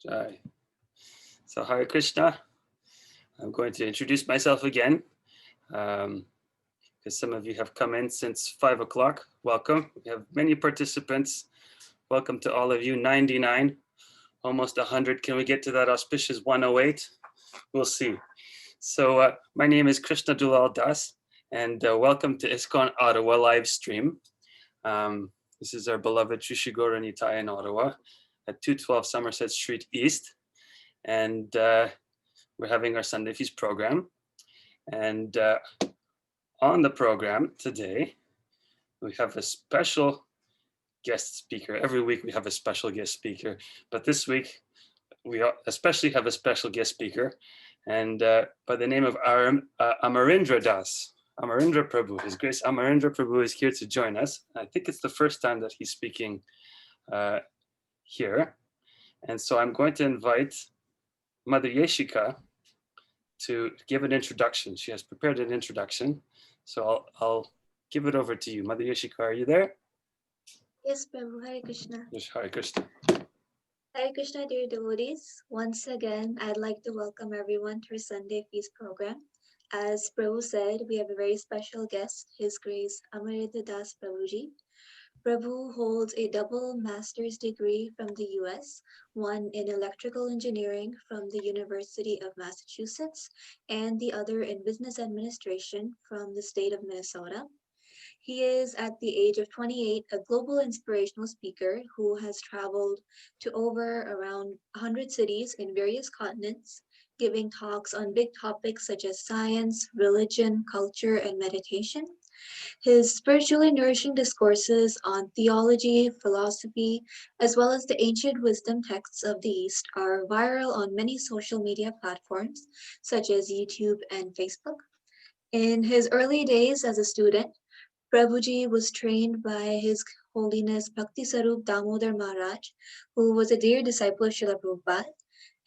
Jai. So Hare Krishna. I'm going to introduce myself again because some of you have come in since 5 o'clock. Welcome. We have many participants. Welcome to all of you. 99, almost 100. Can we get to that auspicious 108? We'll see. So my name is Krishna Dulal Das, and welcome to ISKCON Ottawa live stream. This is our beloved Trishigora Nitai in Ottawa at 212 Somerset Street East. And we're having our Sunday Feast program. And on the program today, we have a special guest speaker. Every week we have a special guest speaker, but this week we especially have a special guest speaker, and by the name of Amarendra Das. Amarendra Prabhu, His Grace Amarendra Prabhu is here to join us. I think it's the first time that he's speaking here. And so I'm going to invite Mother Yeshika to give an introduction. She has prepared an introduction. So I'll give it over to you. Mother Yeshika, are you there? Yes, Prabhu. Hare Krishna. Yes, Hare Krishna. Hare Krishna, dear devotees. Once again, I'd like to welcome everyone to our Sunday Feast program. As Prabhu said, we have a very special guest, His Grace Amarendra Das Prabhuji. Prabhu holds a double master's degree from the US, one in electrical engineering from the University of Massachusetts, and the other in business administration from the state of Minnesota. He is, at the age of 28, a global inspirational speaker who has traveled to around 100 cities in various continents, giving talks on big topics such as science, religion, culture, and meditation. His spiritually nourishing discourses on theology, philosophy, as well as the ancient wisdom texts of the East are viral on many social media platforms such as YouTube and Facebook. In his early days as a student, Prabhuji was trained by His Holiness Bhakti Sarup Damodar Maharaj, who was a dear disciple of Srila Prabhupada.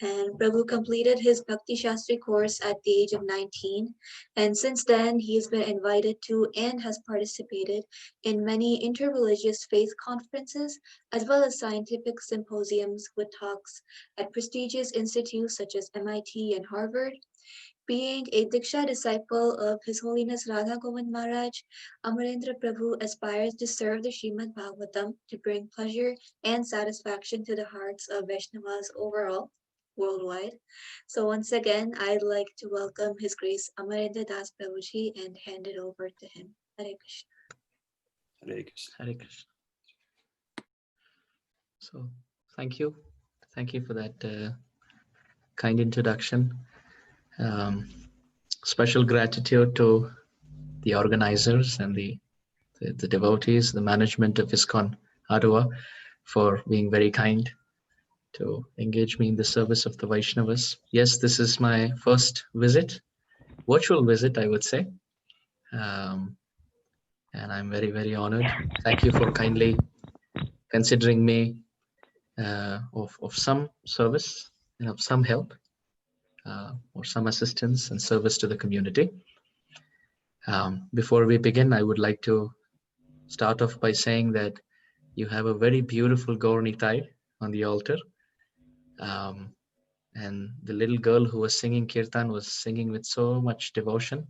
And Prabhu completed his Bhakti Shastri course at the age of 19. And since then, he has been invited to and has participated in many interreligious faith conferences, as well as scientific symposiums with talks at prestigious institutes such as MIT and Harvard. Being a Diksha disciple of His Holiness Radha Govind Maharaj, Amarendra Prabhu aspires to serve the Srimad Bhagavatam to bring pleasure and satisfaction to the hearts of Vaishnavas overall, worldwide. So once again, I'd like to welcome His Grace Amarendra Das Prabhuji and hand it over to him. Hare Krishna. Hare Krishna. Hare Krishna. So thank you for that kind introduction. Special gratitude to the organizers and the devotees, the management of ISKCON Ottawa, for being very kind to engage me in the service of the Vaishnavas. Yes, this is my first visit, virtual visit, I would say. And I'm very, very honored. Thank you for kindly considering me of some service and of some help. Or some assistance and service to the community. Before we begin, I would like to start off by saying that you have a very beautiful Gaur Nitai on the altar. And the little girl who was singing Kirtan was singing with so much devotion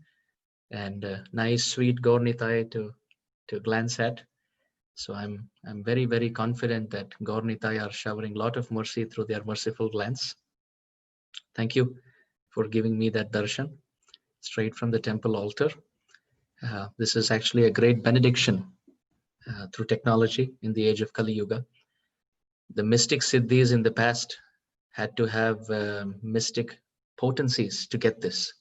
and nice, sweet Gaur Nitai to glance at. So I'm very, very confident that Gaur Nitai are showering a lot of mercy through their merciful glance. Thank you for giving me that darshan straight from the temple altar. This is actually a great benediction through technology in the age of Kali Yuga. The mystic siddhis in the past had to have mystic potencies to get this.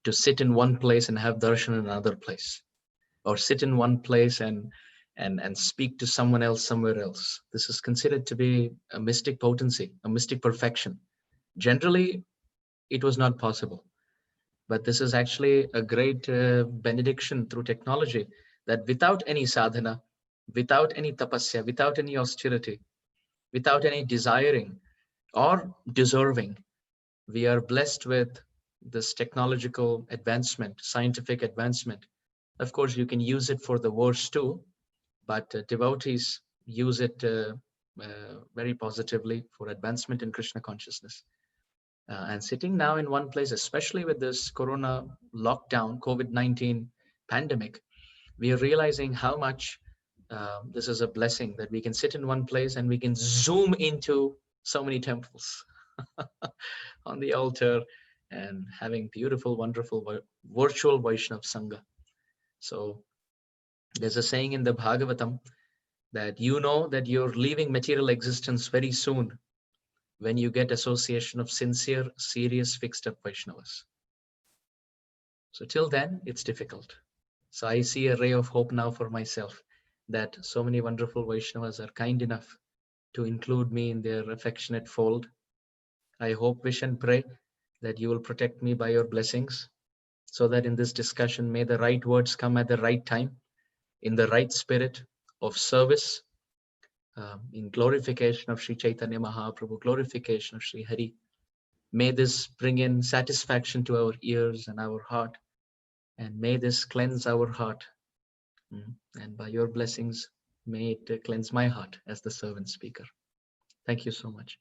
To sit in one place and have darshan in another place, or sit in one place and speak to someone else somewhere else. This is considered to be a mystic potency, a mystic perfection. Generally, it was not possible. But this is actually a great benediction through technology, that without any sadhana, without any tapasya, without any austerity, without any desiring or deserving, we are blessed with this technological advancement, scientific advancement. Of course, you can use it for the worse too, but devotees use it very positively for advancement in Krishna consciousness. And sitting now in one place, especially with this Corona lockdown, COVID-19 pandemic, we are realizing how much this is a blessing that we can sit in one place and we can zoom into so many temples on the altar and having beautiful, wonderful virtual Vaishnav Sangha. So there's a saying in the Bhagavatam that you know that you're leaving material existence very soon when you get association of sincere, serious, fixed up Vaishnavas. So till then, it's difficult. So I see a ray of hope now for myself that so many wonderful Vaishnavas are kind enough to include me in their affectionate fold. I hope, wish and pray that you will protect me by your blessings so that in this discussion, may the right words come at the right time, in the right spirit of service, in glorification of Sri Chaitanya Mahaprabhu, glorification of Sri Hari. May this bring in satisfaction to our ears and our heart, and may this cleanse our heart. And by your blessings, may it cleanse my heart as the servant speaker. Thank you so much.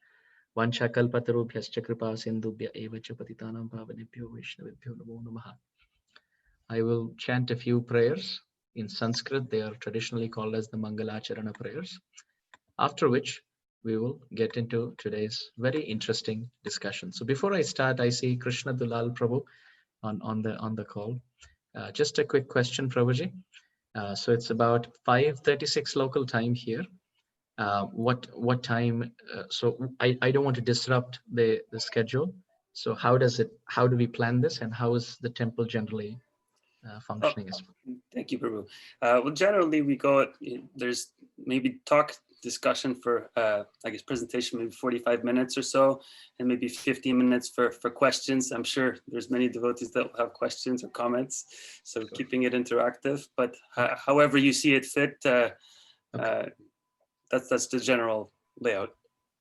Vancha kalpatarubhyascha kripa sindhubhya eva cha patitanam pavanebhyo vaishnavebhyo namo namaha. I will chant a few prayers in Sanskrit. They are traditionally called as the Mangalacharana prayers. After which we will get into today's very interesting discussion. So before I start, I see Krishna Dulal Prabhu on the call. Just a quick question, Prabhuji. So it's about 5:36 local time here. What time? So I don't want to disrupt the schedule. So how do we plan this, and how is the temple generally functioning as well? Thank you, Prabhu. Well, generally we go. There's maybe discussion for I guess presentation, maybe 45 minutes or so, and maybe 15 minutes for questions. I'm sure there's many devotees that will have questions or comments, so sure. Keeping it interactive, but however you see it fit, okay. That's the general layout.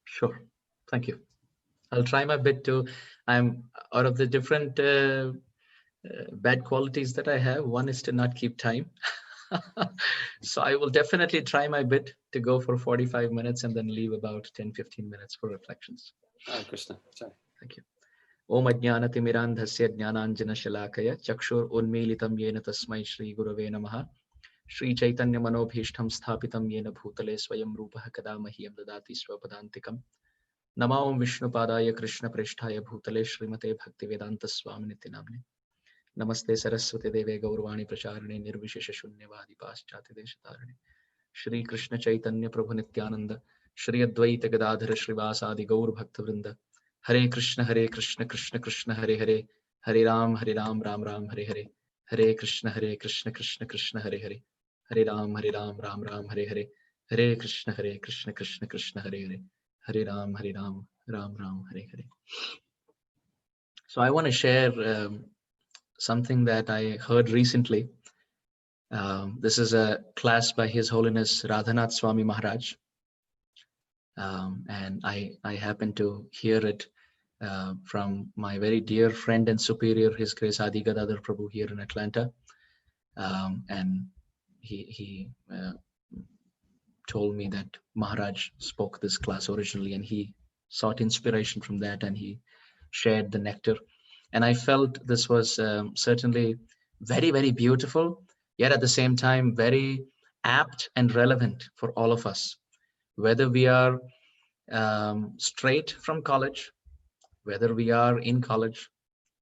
Sure, thank you. I'll try my bit to. I'm out of the different bad qualities that I have, one is to not keep time. So I will definitely try my bit to go for 45 minutes and then leave about 10-15 minutes for reflections. Krishna, sorry. Thank you. Om Ajnana Timirandhasya Jnananjana Shalakaya Chakshur Unmilitam Yena Tasmai Shri Gurave Namaha Shri Chaitanya Manobhishtam Sthapitam Yena Bhutale Swayam Rupaha Kadamahyam Dadati Swapadantikam Nama Om Vishnu Padaya Krishna Presthaya Bhutale Srimate Bhaktivedanta Swaminiti Namne Namaste Saraswati Deve Gaurvani Pracharane Nirvishesha Shunyavadi Paschati Deshatarane Shri Krishna Chaitanya Prabhu Nityananda Shri Advaita Gadadhara Srivasadi Gaur Bhaktavrinda Hare Krishna Krishna Krishna Hare Hare Hare Ram Ram Ram Hare Hare Hare Krishna Krishna Krishna Hare Hare Hare Ram Ram Hare Hare Hare Krishna Krishna Krishna Hare Hare Hare Ram Ram Hare Hare. So I want to share something that I heard recently. This is a class by His Holiness Radhanath Swami Maharaj. And I happened to hear it from my very dear friend and superior, His Grace Adi Gadadhar Prabhu here in Atlanta. And he told me that Maharaj spoke this class originally, and he sought inspiration from that, and he shared the nectar. And I felt this was certainly very, very beautiful, yet at the same time, very apt and relevant for all of us, whether we are straight from college, whether we are in college,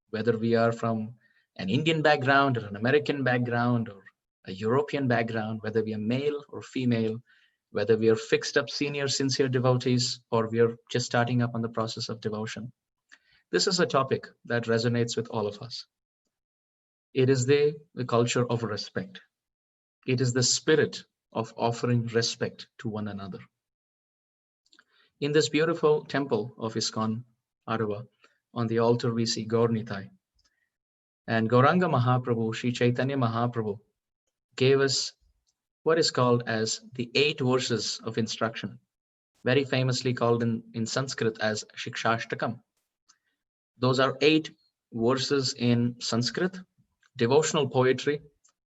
whether we are from an Indian background or an American background or a European background, whether we are male or female, whether we are fixed up senior sincere devotees or we are just starting up on the process of devotion. This is a topic that resonates with all of us. It is the culture of respect. It is the spirit of offering respect to one another. In this beautiful temple of ISKCON, Ottawa, on the altar we see Gaur Nitai. And Gauranga Mahaprabhu, Sri Chaitanya Mahaprabhu, gave us what is called as the 8 verses of instruction, very famously called in Sanskrit as Shikshashtakam. Those are 8 verses in Sanskrit, devotional poetry,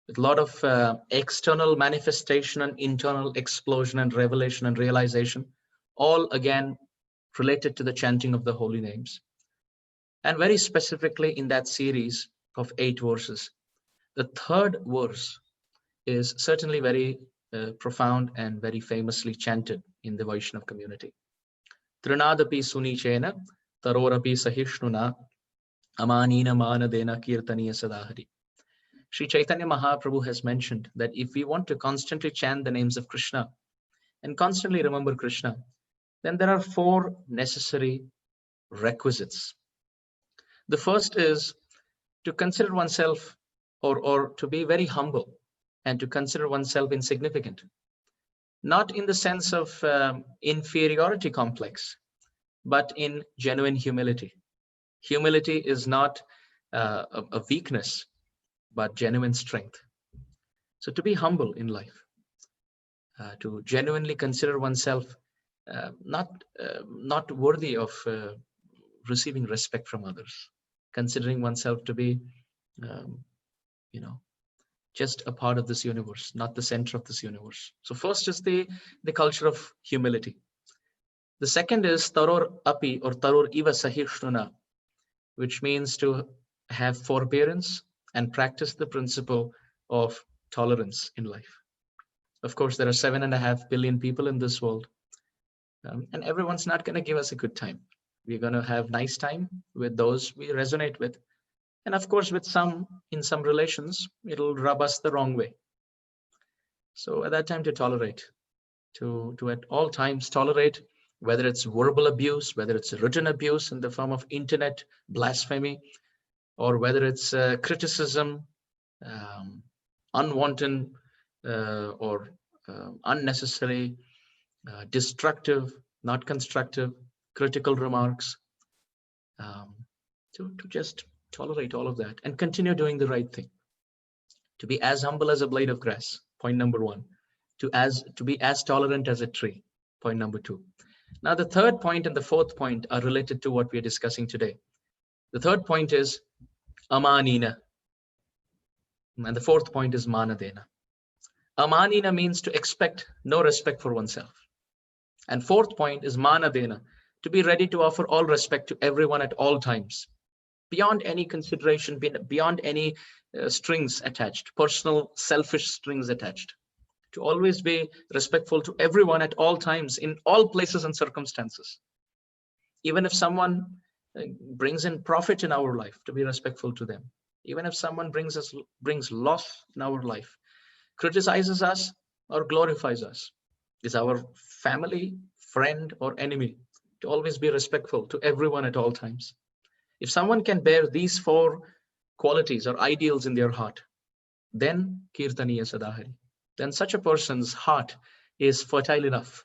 with a lot of external manifestation and internal explosion and revelation and realization all again related to the chanting of the holy names. And very specifically in that series of 8 verses, the third verse is certainly very profound and very famously chanted in the Vaishnava community. Trinadapi sunichena tarorapi sahishnuna amanina manadena kirtaniya sadahari. Sri Chaitanya Mahaprabhu has mentioned that if we want to constantly chant the names of Krishna and constantly remember Krishna, then there are 4 necessary requisites. The first is to consider oneself or to be very humble and to consider oneself insignificant. Not in the sense of inferiority complex, but in genuine humility. Humility is not a weakness, but genuine strength. So to be humble in life, to genuinely consider oneself not worthy of receiving respect from others, considering oneself to be, just a part of this universe, not the center of this universe. So first is the culture of humility. The second is taror api or taror iva sahishnuna, which means to have forbearance and practice the principle of tolerance in life. Of course, there are 7.5 billion people in this world, and everyone's not going to give us a good time. We're going to have nice time with those we resonate with. And of course, in some relations, it'll rub us the wrong way. So at that time, to tolerate, to at all times tolerate, whether it's verbal abuse, whether it's written abuse in the form of internet blasphemy, or whether it's criticism, unwanted or unnecessary, destructive, not constructive, critical remarks, to just tolerate all of that and continue doing the right thing. To be as humble as a blade of grass, point number 1. To be as tolerant as a tree, point number 2. Now the third point and the fourth point are related to what we are discussing today. The third point is amanina, and the fourth point is manadena. Amanina means to expect no respect for oneself. And fourth point is manadena, to be ready to offer all respect to everyone at all times, beyond any consideration, beyond any strings attached, personal, selfish strings attached. To always be respectful to everyone at all times, in all places and circumstances. Even if someone brings in profit in our life, to be respectful to them. Even if someone brings loss in our life, criticizes us or glorifies us, is our family, friend, or enemy, to always be respectful to everyone at all times. If someone can bear these 4 qualities or ideals in their heart, then kirtaniya sadahari, then such a person's heart is fertile enough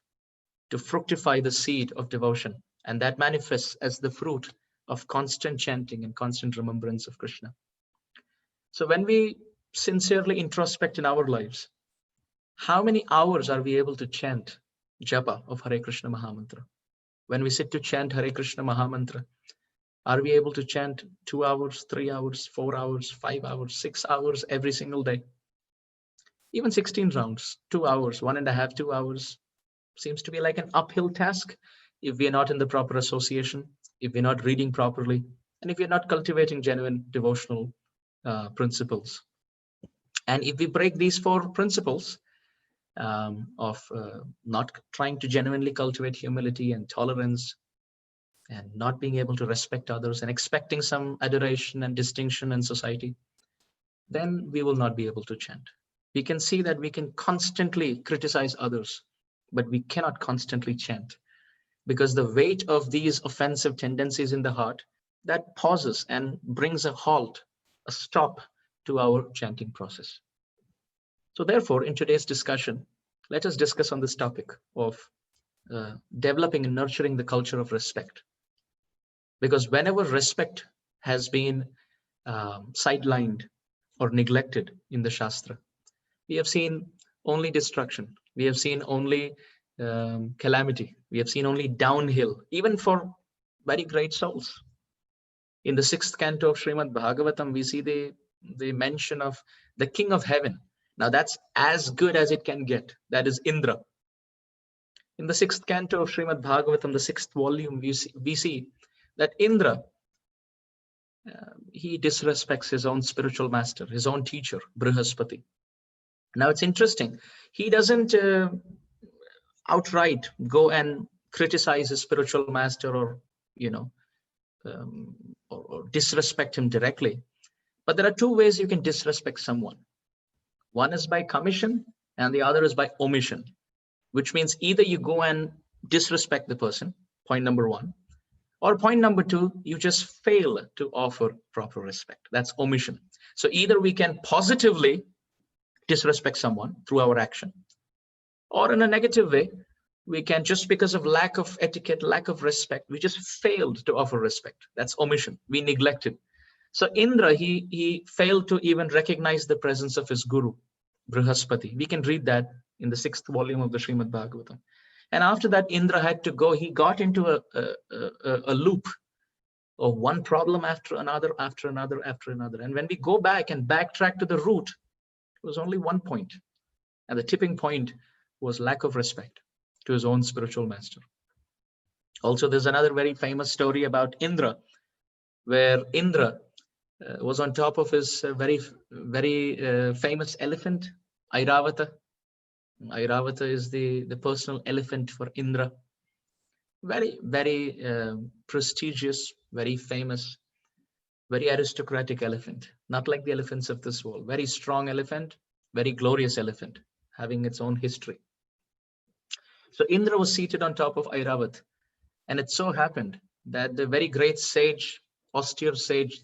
to fructify the seed of devotion, and that manifests as the fruit of constant chanting and constant remembrance of Krishna. So when we sincerely introspect in our lives, how many hours are we able to chant japa of Hare Krishna Mahamantra? When we sit to chant Hare Krishna Mahamantra, are we able to chant 2 hours, 3 hours, 4 hours, 5 hours, 6 hours every single day? Even 16 rounds, 2 hours, 1.5, 2 hours seems to be like an uphill task if we are not in the proper association, if we're not reading properly, and if we're not cultivating genuine devotional principles. And if we break these 4 principles of not trying to genuinely cultivate humility and tolerance, and not being able to respect others and expecting some adoration and distinction in society, then we will not be able to chant. We can see that we can constantly criticize others, but we cannot constantly chant, because the weight of these offensive tendencies in the heart, that pauses and brings a halt, a stop to our chanting process. So therefore, in today's discussion, let us discuss on this topic of developing and nurturing the culture of respect. Because whenever respect has been sidelined or neglected in the Shastra, we have seen only destruction. We have seen only calamity. We have seen only downhill, even for very great souls. In the 6th canto of Srimad Bhagavatam, we see the mention of the king of heaven. Now that's as good as it can get. That is Indra. In the 6th canto of Srimad Bhagavatam, the 6th volume, we see that Indra, he disrespects his own spiritual master, his own teacher, Brihaspati. Now it's interesting. He doesn't outright go and criticize his spiritual master or, or disrespect him directly. But there are two ways you can disrespect someone. One is by commission and the other is by omission, which means either you go and disrespect the person, point number one, or point number two, you just fail to offer proper respect. That's omission. So either we can positively disrespect someone through our action, or in a negative way, we can, just because of lack of etiquette, lack of respect, we just failed to offer respect. That's omission. We neglected. So Indra, he failed to even recognize the presence of his guru, Brihaspati. We can read that in the 6th volume of the Srimad Bhagavatam. And after that, Indra had to go. He got into a loop of one problem after another, after another, after another. And when we go back and backtrack to the root, it was only one point. And the tipping point was lack of respect to his own spiritual master. Also, there's another very famous story about Indra, where Indra was on top of his very famous elephant, Airavata. Airavata is the personal elephant for Indra. Very, very prestigious, very famous, very aristocratic elephant. Not like the elephants of this world. Very strong elephant, very glorious elephant, having its own history. So Indra was seated on top of Airavat. And it so happened that the very great sage, austere sage,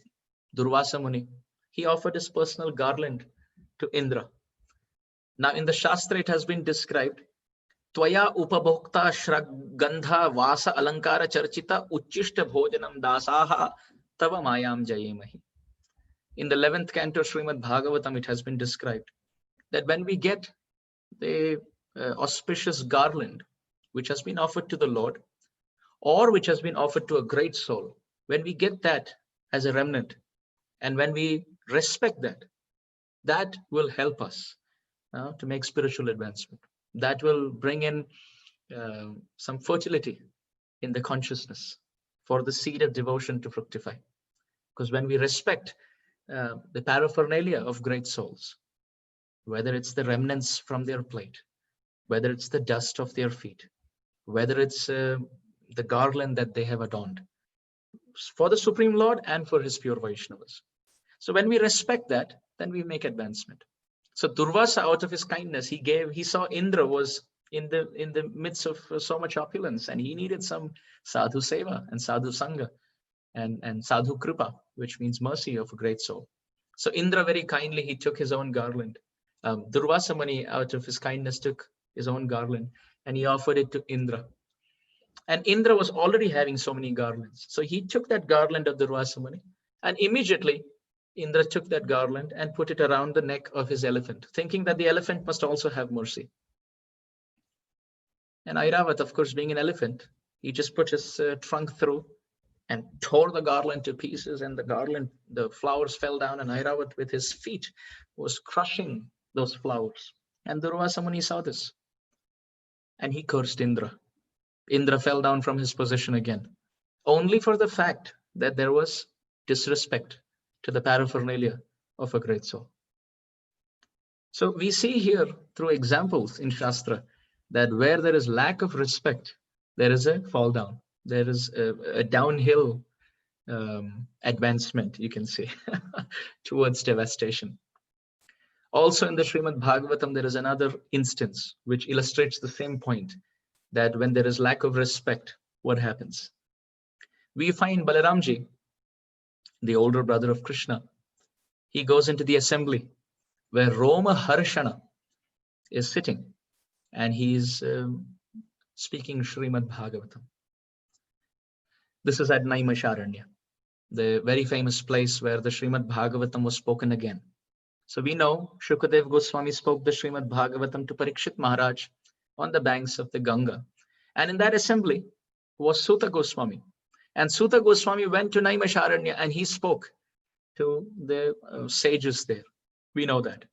Durvasa Muni, he offered his personal garland to Indra. Now in the Shastra, it has been described, Tvaya upabhokta shragandha vasa alankara charchita uchishta bhojanam dasaha tava mayam jayemahi. In the 11th canto Srimad Bhagavatam, it has been described that when we get the auspicious garland which has been offered to the Lord, or which has been offered to a great soul, when we get that as a remnant, and when we respect that, that will help us to make spiritual advancement. That will bring in some fertility in the consciousness for the seed of devotion to fructify. Because when we respect the paraphernalia of great souls, whether it's the remnants from their plate, whether it's the dust of their feet, whether it's the garland that they have adorned, for the Supreme Lord and for his pure Vaishnavas. So when we respect that, then we make advancement. So Durvasa, out of his kindness, he saw Indra was in the midst of so much opulence, and he needed some sadhu seva and sadhu sangha and sadhu kripa, which means mercy of a great soul. So Indra very kindly, he took his own garland. Durvasa Muni, out of his kindness, took his own garland and he offered it to Indra. And Indra was already having so many garlands. So he took that garland of Durvasa Muni, and immediately Indra took that garland and put it around the neck of his elephant, thinking that the elephant must also have mercy. And Airavat, of course, being an elephant, he just put his trunk through and tore the garland to pieces, and the flowers fell down, and Airavat with his feet was crushing those flowers. And Durvasa Muni saw this, and he cursed Indra. Indra fell down from his position again, only for the fact that there was disrespect to the paraphernalia of a great soul. So we see here through examples in Shastra that where there is lack of respect, there is a fall down. There is a downhill advancement, you can say, towards devastation. Also in the Srimad Bhagavatam, there is another instance which illustrates the same point, that when there is lack of respect, what happens? We find Balaramji, the older brother of Krishna, he goes into the assembly where Roma Harshana is sitting, and he's speaking Srimad Bhagavatam. This is at Naimisharanya, the very famous place where the Srimad Bhagavatam was spoken again. So we know Shukadev Goswami spoke the Srimad Bhagavatam to Parikshit Maharaj on the banks of the Ganga. And in that assembly was Suta Goswami. And Suta Goswami went to Naimisharanya and he spoke to the sages there. We know that.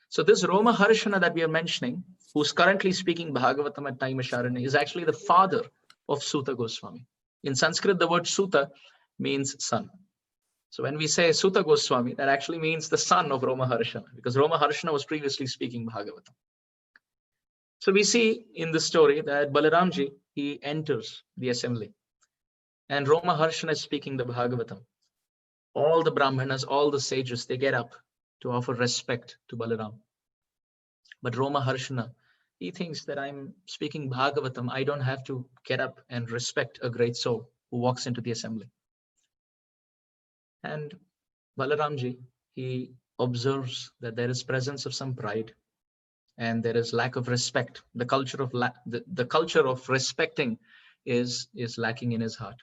So this Roma Harshana that we are mentioning, who's currently speaking Bhagavatam at Naimisharanya, is actually the father of Suta Goswami. In Sanskrit, the word Suta means son. So when we say Suta Goswami, that actually means the son of Roma Harshana, because Roma Harshana was previously speaking Bhagavatam. So we see in the story that Balaramji, he enters the assembly, and Roma Harshana is speaking the Bhagavatam. All the Brahmanas, all the sages, they get up to offer respect to Balaram. But Roma Harshana, he thinks that I'm speaking Bhagavatam. I don't have to get up and respect a great soul who walks into the assembly. And Balaramji, he observes that there is presence of some pride and there is lack of respect. The culture of the culture of respecting is lacking in his heart.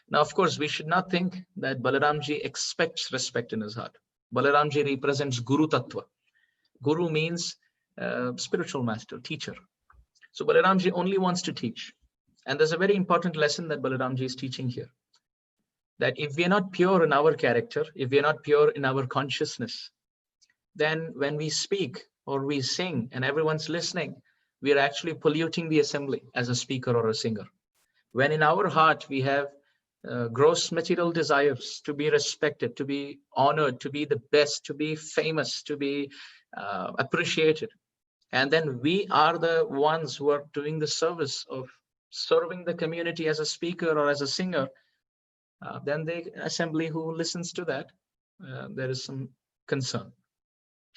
Now, of course, we should not think that Balaramji expects respect in his heart. Balaramji represents Guru Tattva. Guru means spiritual master, teacher. So Balaramji only wants to teach. And there's a very important lesson that Balaramji is teaching here. That if we are not pure in our character, if we are not pure in our consciousness, then when we speak or we sing and everyone's listening, we are actually polluting the assembly as a speaker or a singer. When in our heart we have gross material desires to be respected, to be honored, to be the best, to be famous, to be appreciated, and then we are the ones who are doing the service of serving the community as a speaker or as a singer, then the assembly who listens to that, there is some concern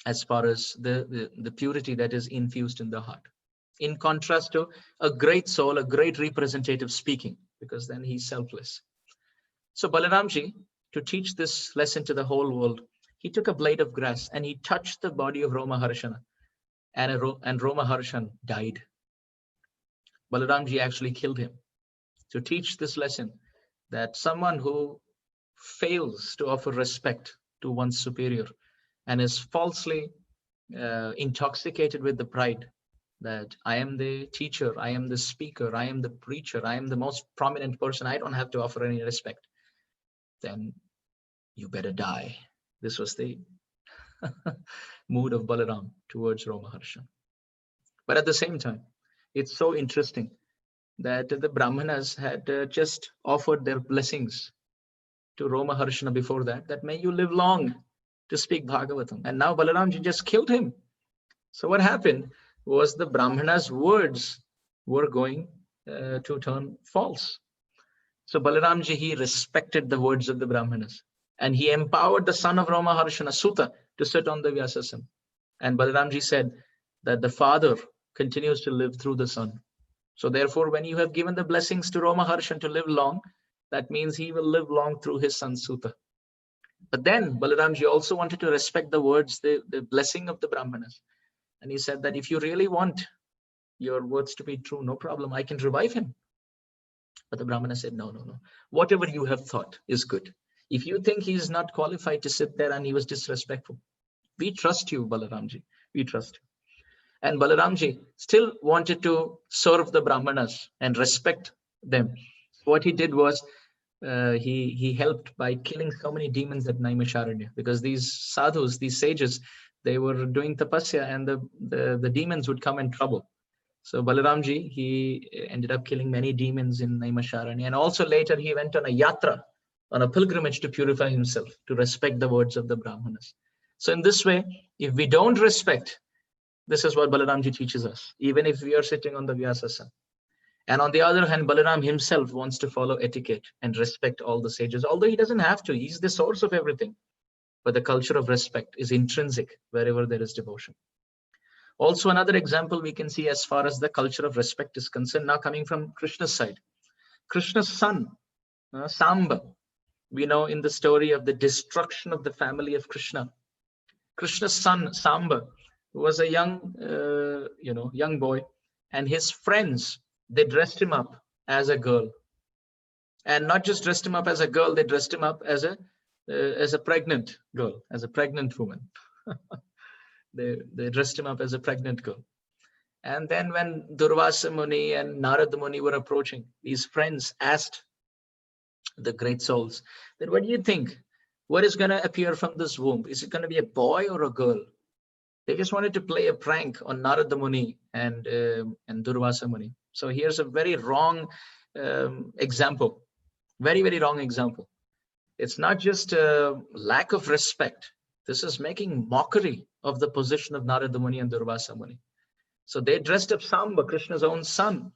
as far as the purity that is infused in the heart. In contrast to a great soul, a great representative speaking, because then he's selfless. So Balaramji, to teach this lesson to the whole world, he took a blade of grass and he touched the body of Roma Harshana, and Roma Harshan died. Balaramji actually killed him to teach this lesson that someone who fails to offer respect to one's superior and is falsely intoxicated with the pride that I am the teacher, I am the speaker, I am the preacher, I am the most prominent person, I don't have to offer any respect, then you better die. This was the mood of Balaram towards Roma Harshan. But at the same time, it's so interesting that the Brahmanas had just offered their blessings to Roma Harshana before that may you live long to speak Bhagavatam. And now Balaramji just killed him. So what happened was the Brahmanas' words were going to turn false. So Balaramji, he respected the words of the Brahmanas. And he empowered the son of Roma Harshana, Suta, to sit on the Vyasasana. And Balaramji said that the father continues to live through the son. So therefore, when you have given the blessings to Roma Harshan to live long, that means he will live long through his son Suta. But then Balaramji also wanted to respect the words, the blessing of the Brahmanas. And he said that if you really want your words to be true, no problem, I can revive him. But the Brahmana said, no. Whatever you have thought is good. If you think he is not qualified to sit there and he was disrespectful, we trust you, Balaramji. We trust you. And Balaramji still wanted to serve the Brahmanas and respect them. What he did was he helped by killing so many demons at Naimisharanya, because these sadhus, these sages, they were doing tapasya and the demons would come in trouble. So Balaramji, he ended up killing many demons in Naimisharanya, and also later he went on a yatra, on a pilgrimage to purify himself, to respect the words of the Brahmanas. So in this way, if we don't respect, this is what Balaramji teaches us, even if we are sitting on the Vyasasana. And on the other hand, Balaram himself wants to follow etiquette and respect all the sages, although he doesn't have to. He's the source of everything. But the culture of respect is intrinsic wherever there is devotion. Also, another example we can see as far as the culture of respect is concerned, now coming from Krishna's side. Krishna's son, Samba, we know in the story of the destruction of the family of Krishna. Krishna's son, Samba, was a young boy, and his friends, they dressed him up as a girl. And not just dressed him up as a girl, they dressed him up as a pregnant girl, as a pregnant woman. They dressed him up as a pregnant girl. And then when Durvasa Muni and Narada Muni were approaching, these friends asked the great souls, then what do you think? What is going to appear from this womb? Is it going to be a boy or a girl? They just wanted to play a prank on Narada Muni and Durvasa Muni. So here's a very wrong example, very, very wrong example. It's not just a lack of respect. This is making mockery of the position of Narada Muni and Durvasa Muni. So they dressed up Samba, Krishna's own son,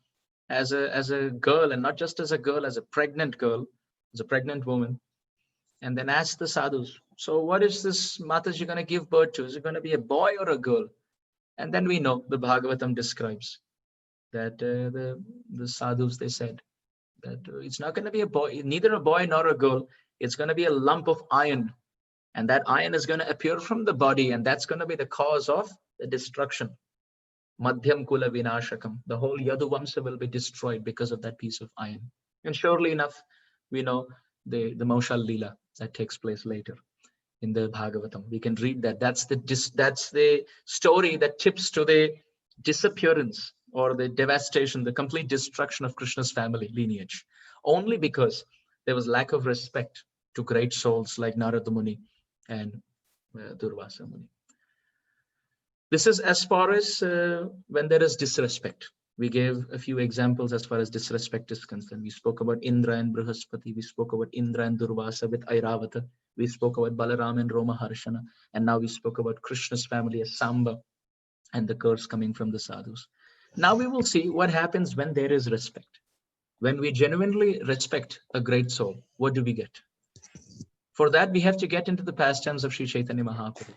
as a girl, and not just as a girl, as a pregnant girl, as a pregnant woman. And then asked the sadhus, so what is this Mataji going to give birth to? Is it going to be a boy or a girl? And then we know the Bhagavatam describes that the sadhus, they said that it's not going to be a boy, neither a boy nor a girl. It's going to be a lump of iron. And that iron is going to appear from the body, and that's going to be the cause of the destruction. Madhyam Kula Vinashakam. The whole Yaduvamsa will be destroyed because of that piece of iron. And surely enough, we know the Maushal Leela that takes place later in the Bhagavatam. We can read that. That's the story that tips to the disappearance or the devastation, the complete destruction of Krishna's family lineage, only because there was lack of respect to great souls like Narada Muni and Durvasa Muni. This is as far as when there is disrespect. We gave a few examples as far as disrespect is concerned. We spoke about Indra and Brihaspati. We spoke about Indra and Durvasa with Airavata. We spoke about Balaram and Roma Harshana. And now we spoke about Krishna's family as Samba and the curse coming from the sadhus. Now we will see what happens when there is respect. When we genuinely respect a great soul, what do we get? For that, we have to get into the pastimes of Sri Chaitanya Mahaprabhu.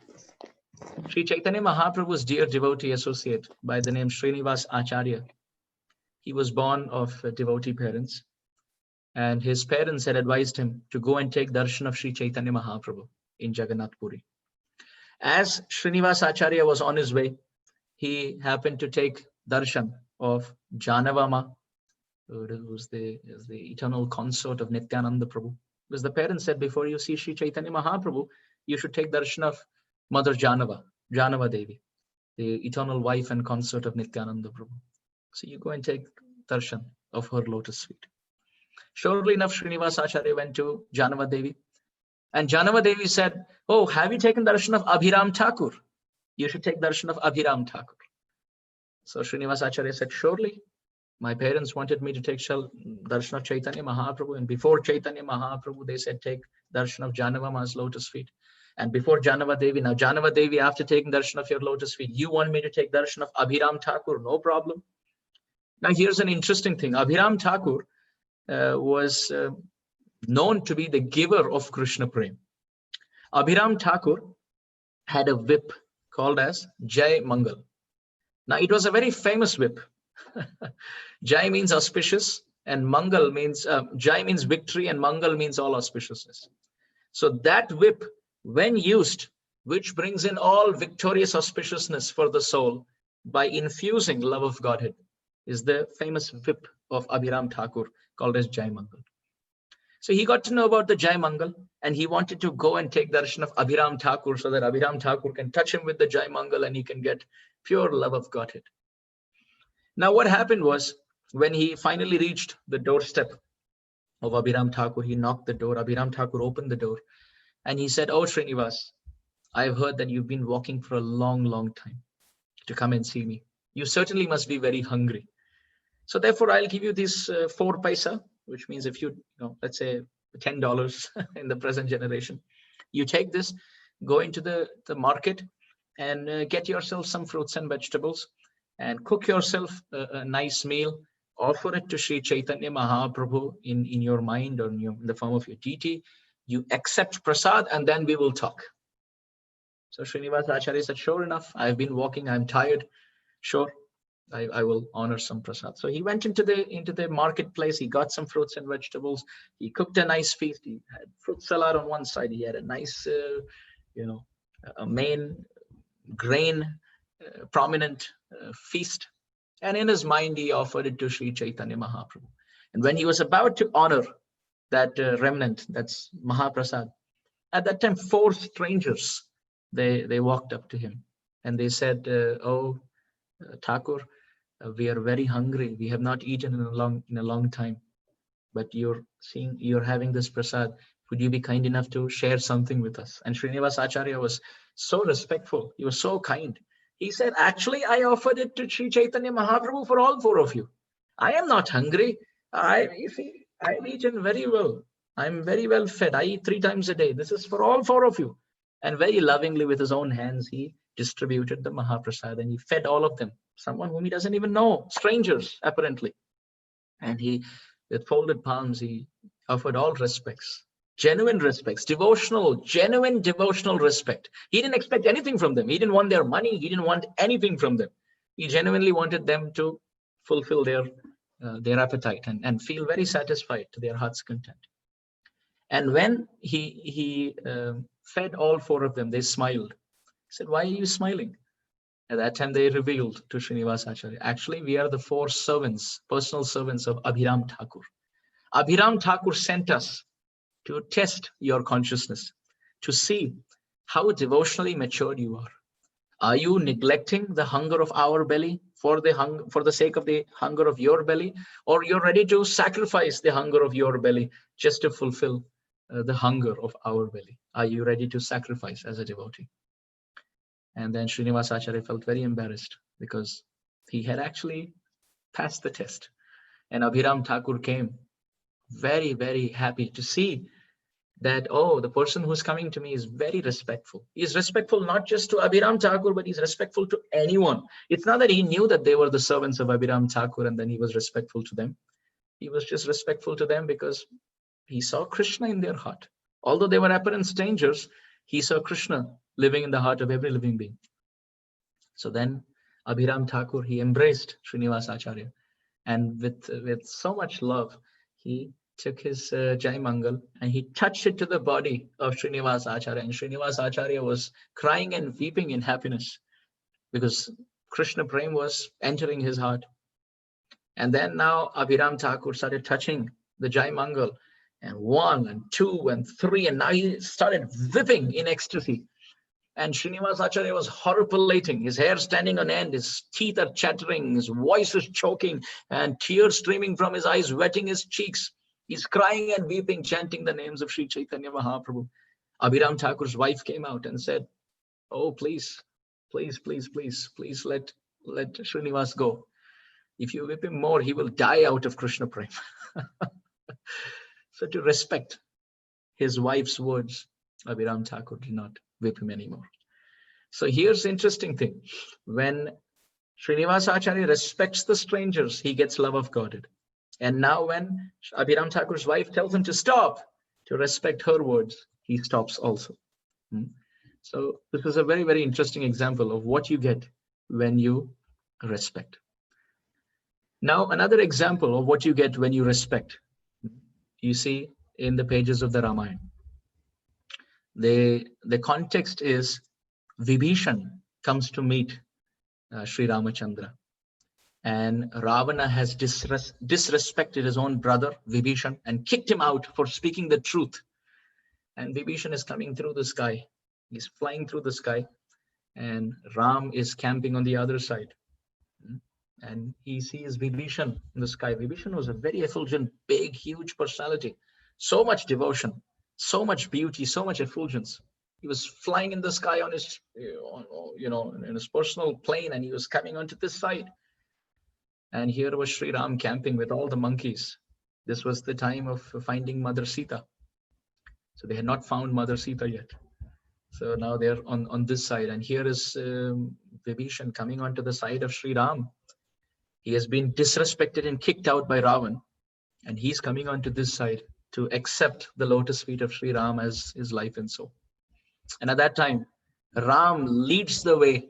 Sri Chaitanya Mahaprabhu's dear devotee associate by the name Srinivas Acharya. He was born of devotee parents, and his parents had advised him to go and take darshan of Sri Chaitanya Mahaprabhu in Jagannath Puri. As Srinivas Acharya was on his way, he happened to take darshan of Janavama, who was the eternal consort of Nityananda Prabhu. Because the parents said, before you see Sri Chaitanya Mahaprabhu, you should take darshan of Mother Janava Devi, the eternal wife and consort of Nityananda Prabhu. So you go and take darshan of her lotus feet. Surely enough, Srinivas Acharya went to Janava Devi. And Janava Devi said, oh, have you taken darshan of Abhiram Thakur? You should take darshan of Abhiram Thakur. So Srinivas Acharya said, surely. My parents wanted me to take darshan of Chaitanya Mahaprabhu. And before Chaitanya Mahaprabhu, they said, take darshan of Janavama's lotus feet. And before Janava Devi, now Janava Devi, after taking darshan of your lotus feet, you want me to take darshan of Abhiram Thakur? No problem. Now here's an interesting thing. Abhiram Thakur was known to be the giver of Krishna Prem. Abhiram Thakur had a whip called as Jai Mangal. Now it was a very famous whip. Jai means auspicious, and Mangal means, Jai means victory, and Mangal means all auspiciousness. So that whip, when used, which brings in all victorious auspiciousness for the soul by infusing love of Godhead, is the famous whip of Abhiram Thakur called as Jai Mangal. So he got to know about the Jai Mangal, and he wanted to go and take darshan of Abhiram Thakur so that Abhiram Thakur can touch him with the Jai Mangal and he can get pure love of Godhead. Now what happened was, when he finally reached the doorstep of Abhiram Thakur, he knocked the door. Abhiram Thakur opened the door and he said, oh Srinivas, I've heard that you've been walking for a long, long time to come and see me. You certainly must be very hungry. So therefore, I'll give you this 4 paisa, which means if you let's say $10 in the present generation, you take this, go into the market and get yourself some fruits and vegetables and cook yourself a nice meal, offer it to Sri Chaitanya Mahaprabhu in your mind or in the form of your deity. You accept prasad and then we will talk. So Srinivas Acharya said, sure enough, I've been walking, I'm tired. Sure, I will honor some prasad. So he went into the marketplace. He got some fruits and vegetables. He cooked a nice feast. He had fruit salad on one side. He had a nice, a main grain prominent feast. And in his mind, he offered it to Sri Chaitanya Mahaprabhu. And when he was about to honor that remnant, that's Mahaprasad, at that time, 4 strangers, they walked up to him and they said, oh, Thakur, we are very hungry. We have not eaten in a long time. But you're having this prasad would you be kind enough to share something with us? And Srinivas Acharya was so respectful. He was so kind. He said, actually, I offered it to Sri Chaitanya Mahaprabhu for all four of you. I am not hungry. You see, I'm eaten very well. I'm very well fed. I eat 3 times a day. This is for all four of you. And very lovingly with his own hands, he distributed the Mahaprasad and he fed all of them. Someone whom he doesn't even know, strangers, apparently. And he, with folded palms, he offered all respects, genuine respects, genuine devotional respect. He didn't expect anything from them. He didn't want their money. He didn't want anything from them. He genuinely wanted them to fulfill their appetite and feel very satisfied to their heart's content. And when he fed all four of them, they smiled. He said, why are you smiling? At that time, they revealed to Srinivas Acharya, actually, we are the 4 servants, personal servants of Abhiram Thakur. Abhiram Thakur sent us to test your consciousness, to see how devotionally matured you are. Are you neglecting the hunger of our belly for the sake of the hunger of your belly, or you're ready to sacrifice the hunger of your belly just to fulfill the hunger of our belly? Are you ready to sacrifice as a devotee? And then Srinivas Acharya felt very embarrassed because he had actually passed the test. And Abhiram Thakur came very, very happy to see that, oh, the person who's coming to me is very respectful. He's respectful not just to Abhiram Thakur, but he's respectful to anyone. It's not that he knew that they were the servants of Abhiram Thakur and then he was respectful to them. He was just respectful to them because he saw Krishna in their heart. Although they were apparent strangers, he saw Krishna living in the heart of every living being. So then Abhiram Thakur, he embraced Srinivas Acharya. And with so much love, he took his Jai Mangal and he touched it to the body of Srinivas Acharya. And Srinivas Acharya was crying and weeping in happiness because Krishna Prem was entering his heart. And then now Abhiram Thakur started touching the Jai Mangal, and 1 and 2 and 3, and now he started whipping in ecstasy. And Srinivas Acharya was horripilating, his hair standing on end, his teeth are chattering, his voice is choking, and tears streaming from his eyes, wetting his cheeks. He's crying and weeping, chanting the names of Sri Chaitanya Mahaprabhu. Abhiram Thakur's wife came out and said, oh, please let Srinivas go. If you whip him more, he will die out of Krishna Prem. So to respect his wife's words, Abhiram Thakur did not whip him anymore. So here's the interesting thing. When Srinivas Acharya respects the strangers, he gets love of God. And now when Abhiram Thakur's wife tells him to stop, to respect her words, he stops also. So this is a very, very interesting example of what you get when you respect. Now, another example of what you get when you respect, you see in the pages of the Ramayana. The context is Vibhishan comes to meet Sri Ramachandra, and Ravana has disrespected his own brother Vibhishan and kicked him out for speaking the truth. And Vibhishan is coming through the sky. He's flying through the sky, and Ram is camping on the other side. And he sees Vibhishan in the sky. Vibhishan was a very effulgent, big, huge personality. So much devotion, so much beauty, so much effulgence. He was flying in the sky on his, in his personal plane, and he was coming onto this side. And here was Sri Ram camping with all the monkeys. This was the time of finding Mother Sita. So they had not found Mother Sita yet. So now they're on this side. And here is Vibhishan coming onto the side of Sri Ram. He has been disrespected and kicked out by Ravan. And he's coming onto this side to accept the lotus feet of Sri Ram as his life and soul. And at that time, Ram leads the way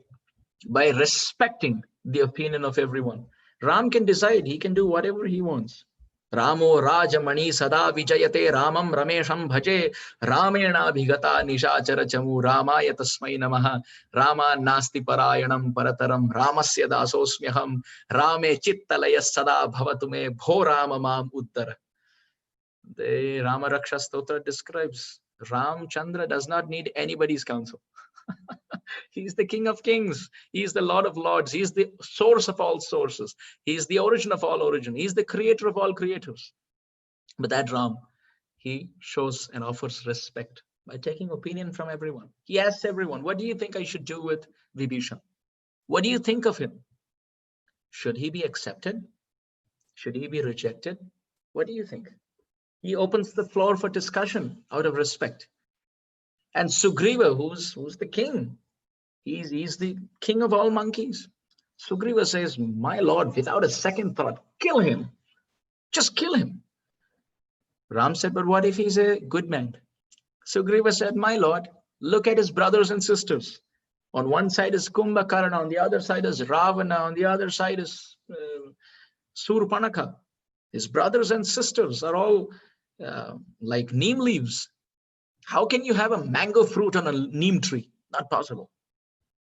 by respecting the opinion of everyone. Ram can decide, he can do whatever he wants. Ramo Rajamani Sada Vijayate Ramam Ramesham Bhaje Ramena Bhigata Nishachara Chamu Ramaya Tasmai Namaha Rama Nasti Parayanam Parataram Ramasya Dasosmyaham Rame Chittalaya Sada Bhavatume Bho Rama Mam Uttara. The Rama Raksha Stotra describes Ramchandra does not need anybody's counsel. He's the King of Kings. He's the Lord of Lords. He's the source of all sources. He's the origin of all origin. He's the creator of all creators. But that Ram, he shows and offers respect by taking opinion from everyone. He asks everyone, what do you think I should do with Vibhishan? What do you think of him? Should he be accepted? Should he be rejected? What do you think? He opens the floor for discussion out of respect. And Sugriva, who's the king, he's the king of all monkeys. Sugriva says, my lord, without a second thought, kill him. Just kill him. Ram said, but what if he's a good man? Sugriva said, my lord, look at his brothers and sisters. On one side is Kumbhakarna, on the other side is Ravana, on the other side is Surpanaka. His brothers and sisters are all like neem leaves. How can you have a mango fruit on a neem tree? Not possible.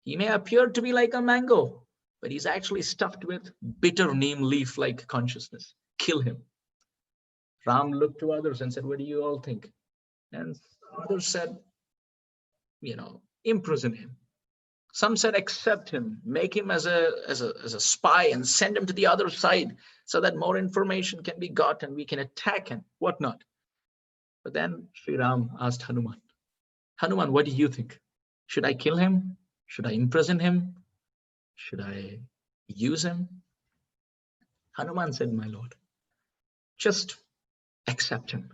He may appear to be like a mango, but he's actually stuffed with bitter neem leaf-like consciousness. Kill him. Ram looked to others and said, what do you all think? And others said, imprison him. Some said, accept him, make him as a spy and send him to the other side so that more information can be got and we can attack and whatnot. But then Sri Ram asked Hanuman, Hanuman, what do you think? Should I kill him? Should I imprison him? Should I use him? Hanuman said, my lord, just accept him.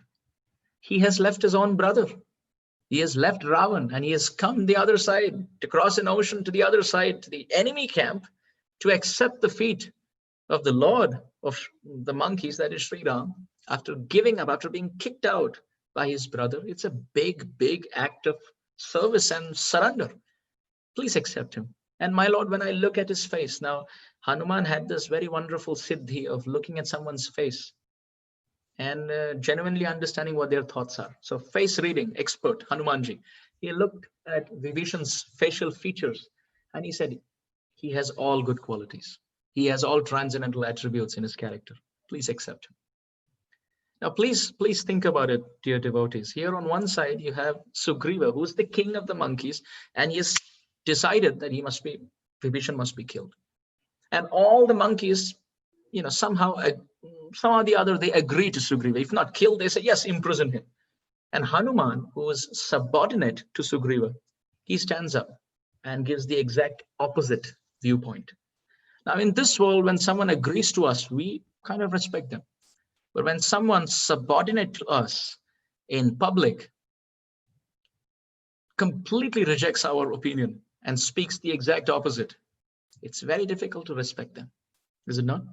He has left his own brother. He has left Ravan and he has come the other side to cross an ocean to the other side, to the enemy camp, to accept the feet of the Lord of the monkeys, that is Sri Ram, after giving up, after being kicked out by his brother. It's a big, big act of service and surrender. Please accept him. And my lord, when I look at his face, now Hanuman had this very wonderful siddhi of looking at someone's face and genuinely understanding what their thoughts are. So face reading expert, Hanumanji, he looked at Vibhishan's facial features and he said, he has all good qualities. He has all transcendental attributes in his character. Please accept him. Now, please think about it, dear devotees. Here on one side, you have Sugriva, who's the king of the monkeys, and he has decided that Vibhishan must be killed. And all the monkeys, somehow or the other, they agree to Sugriva. If not killed, they say, yes, imprison him. And Hanuman, who is subordinate to Sugriva, he stands up and gives the exact opposite viewpoint. Now, in this world, when someone agrees to us, we kind of respect them. But when someone subordinate to us in public completely rejects our opinion and speaks the exact opposite, it's very difficult to respect them, is it not?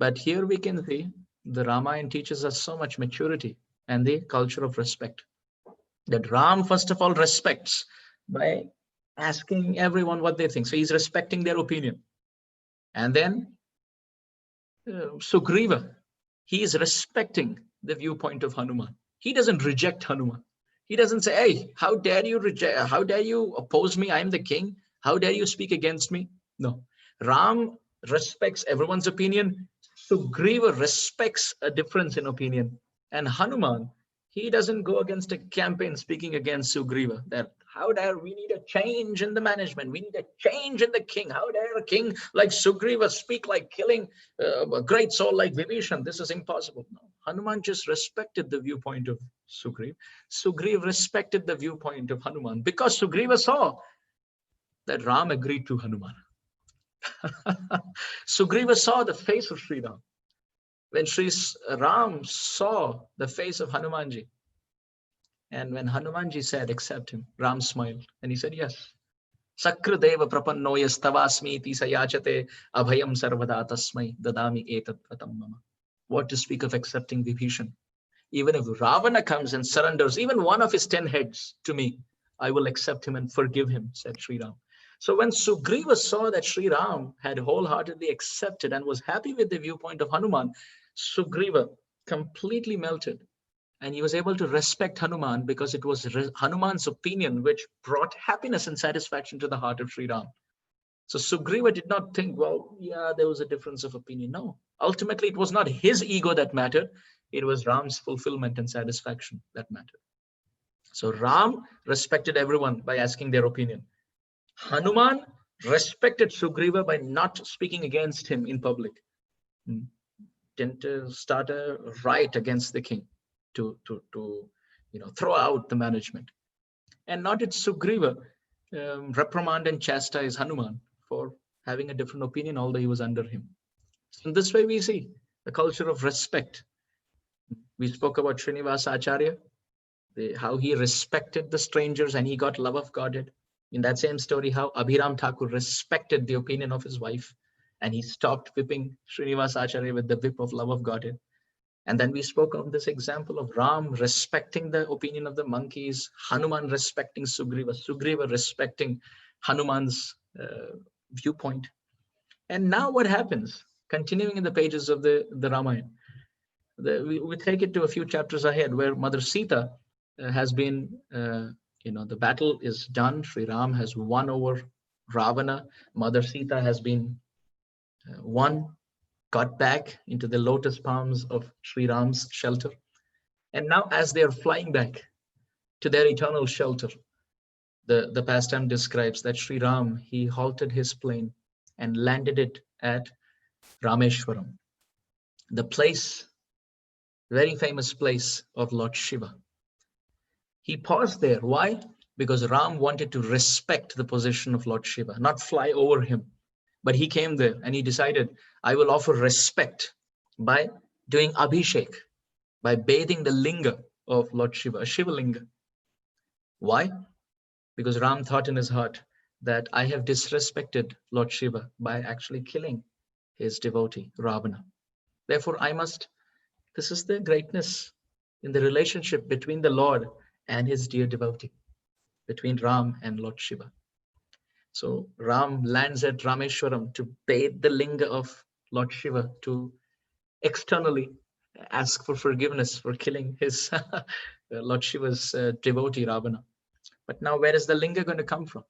But here we can see the Ramayana teaches us so much maturity and the culture of respect. That Ram, first of all, respects by asking everyone what they think. So he's respecting their opinion. And then Sugriva, he is respecting the viewpoint of Hanuman. He doesn't reject Hanuman. He doesn't say, hey, how dare you oppose me? I am the king. How dare you speak against me? No. Ram respects everyone's opinion. Sugriva respects a difference in opinion. And Hanuman, he doesn't go against a campaign speaking against Sugriva that how dare we need a change in the management. We need a change in the king. How dare a king like Sugriva speak like killing a great soul like Vibhishan? This is impossible. No. Hanuman just respected the viewpoint of Sugriva. Sugriva respected the viewpoint of Hanuman because Sugriva saw that Ram agreed to Hanuman. Sugriva saw the face of Sri Ram. When Sri Ram saw the face of Hanumanji, and when Hanumanji said, accept him, Ram smiled and he said, yes. Sakradeva prapannoyas tavasmi iti sayachate abhayam sarvada tasmai dadami etat pratam mama. What to speak of accepting Vibhishan? Even if Ravana comes and surrenders even one of his 10 heads to me, I will accept him and forgive him, said Sri Ram. So when Sugriva saw that Sri Ram had wholeheartedly accepted and was happy with the viewpoint of Hanuman, Sugriva completely melted. And he was able to respect Hanuman because it was Hanuman's opinion which brought happiness and satisfaction to the heart of Sri Ram. So Sugriva did not think, well, yeah, there was a difference of opinion. No, ultimately it was not his ego that mattered. It was Ram's fulfillment and satisfaction that mattered. So Ram respected everyone by asking their opinion. Hanuman respected Sugriva by not speaking against him in public. Didn't start a riot against the king. to throw out the management. And not did Sugriva reprimand and chastise Hanuman for having a different opinion, although he was under him. So in this way, we see the culture of respect. We spoke about Srinivasa Acharya, how he respected the strangers and he got love of Godhead. In that same story, how Abhiram Thakur respected the opinion of his wife and he stopped whipping Srinivasa Acharya with the whip of love of Godhead. And then we spoke of this example of Ram respecting the opinion of the monkeys, Hanuman respecting Sugriva, Sugriva respecting Hanuman's viewpoint. And now what happens? Continuing in the pages of the Ramayana, we take it to a few chapters ahead where Mother Sita has been, the battle is done. Sri Ram has won over Ravana. Mother Sita has been won, got back into the lotus palms of Sri Ram's shelter. And now as they are flying back to their eternal shelter, the pastime describes that Sri Ram, he halted his plane and landed it at Rameshwaram, the place, very famous place of Lord Shiva. He paused there. Why? Because Ram wanted to respect the position of Lord Shiva, not fly over him. But he came there and he decided, I will offer respect by doing Abhishek, by bathing the linga of Lord Shiva, a Shiva linga. Why? Because Ram thought in his heart that I have disrespected Lord Shiva by actually killing his devotee, Ravana. Therefore, this is the greatness in the relationship between the Lord and his dear devotee, between Ram and Lord Shiva. So Ram lands at Rameshwaram to bathe the linga of Lord Shiva, to externally ask for forgiveness for killing his Lord Shiva's devotee, Ravana. But now where is the linga going to come from?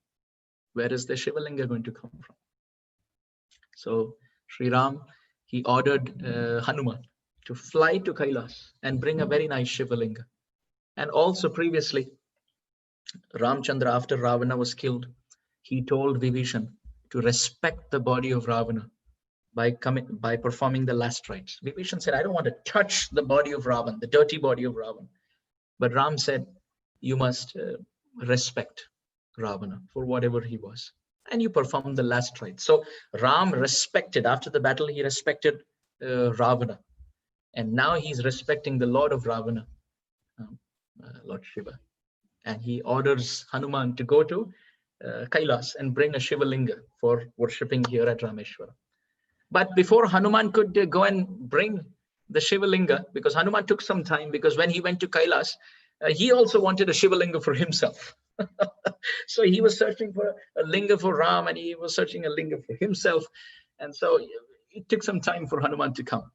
Where is the Shiva linga going to come from? So Sri Ram, he ordered Hanuman to fly to Kailas and bring a very nice Shiva linga. And also previously, Ramchandra, after Ravana was killed, he told Vibhishan to respect the body of Ravana by performing the last rites. Vibhishan said, I don't want to touch the body of Ravana, the dirty body of Ravana. But Ram said, you must respect Ravana for whatever he was. And you perform the last rites. So Ram respected, after the battle, he respected Ravana. And now he's respecting the Lord of Ravana, Lord Shiva. And he orders Hanuman to go to Kailas and bring a Shiva linga for worshipping here at Rameshwara. But before Hanuman could go and bring the Shiva linga, because Hanuman took some time, because when he went to Kailas, he also wanted a Shiva linga for himself. So he was searching for a linga for Ram and he was searching a linga for himself. And so it took some time for Hanuman to come.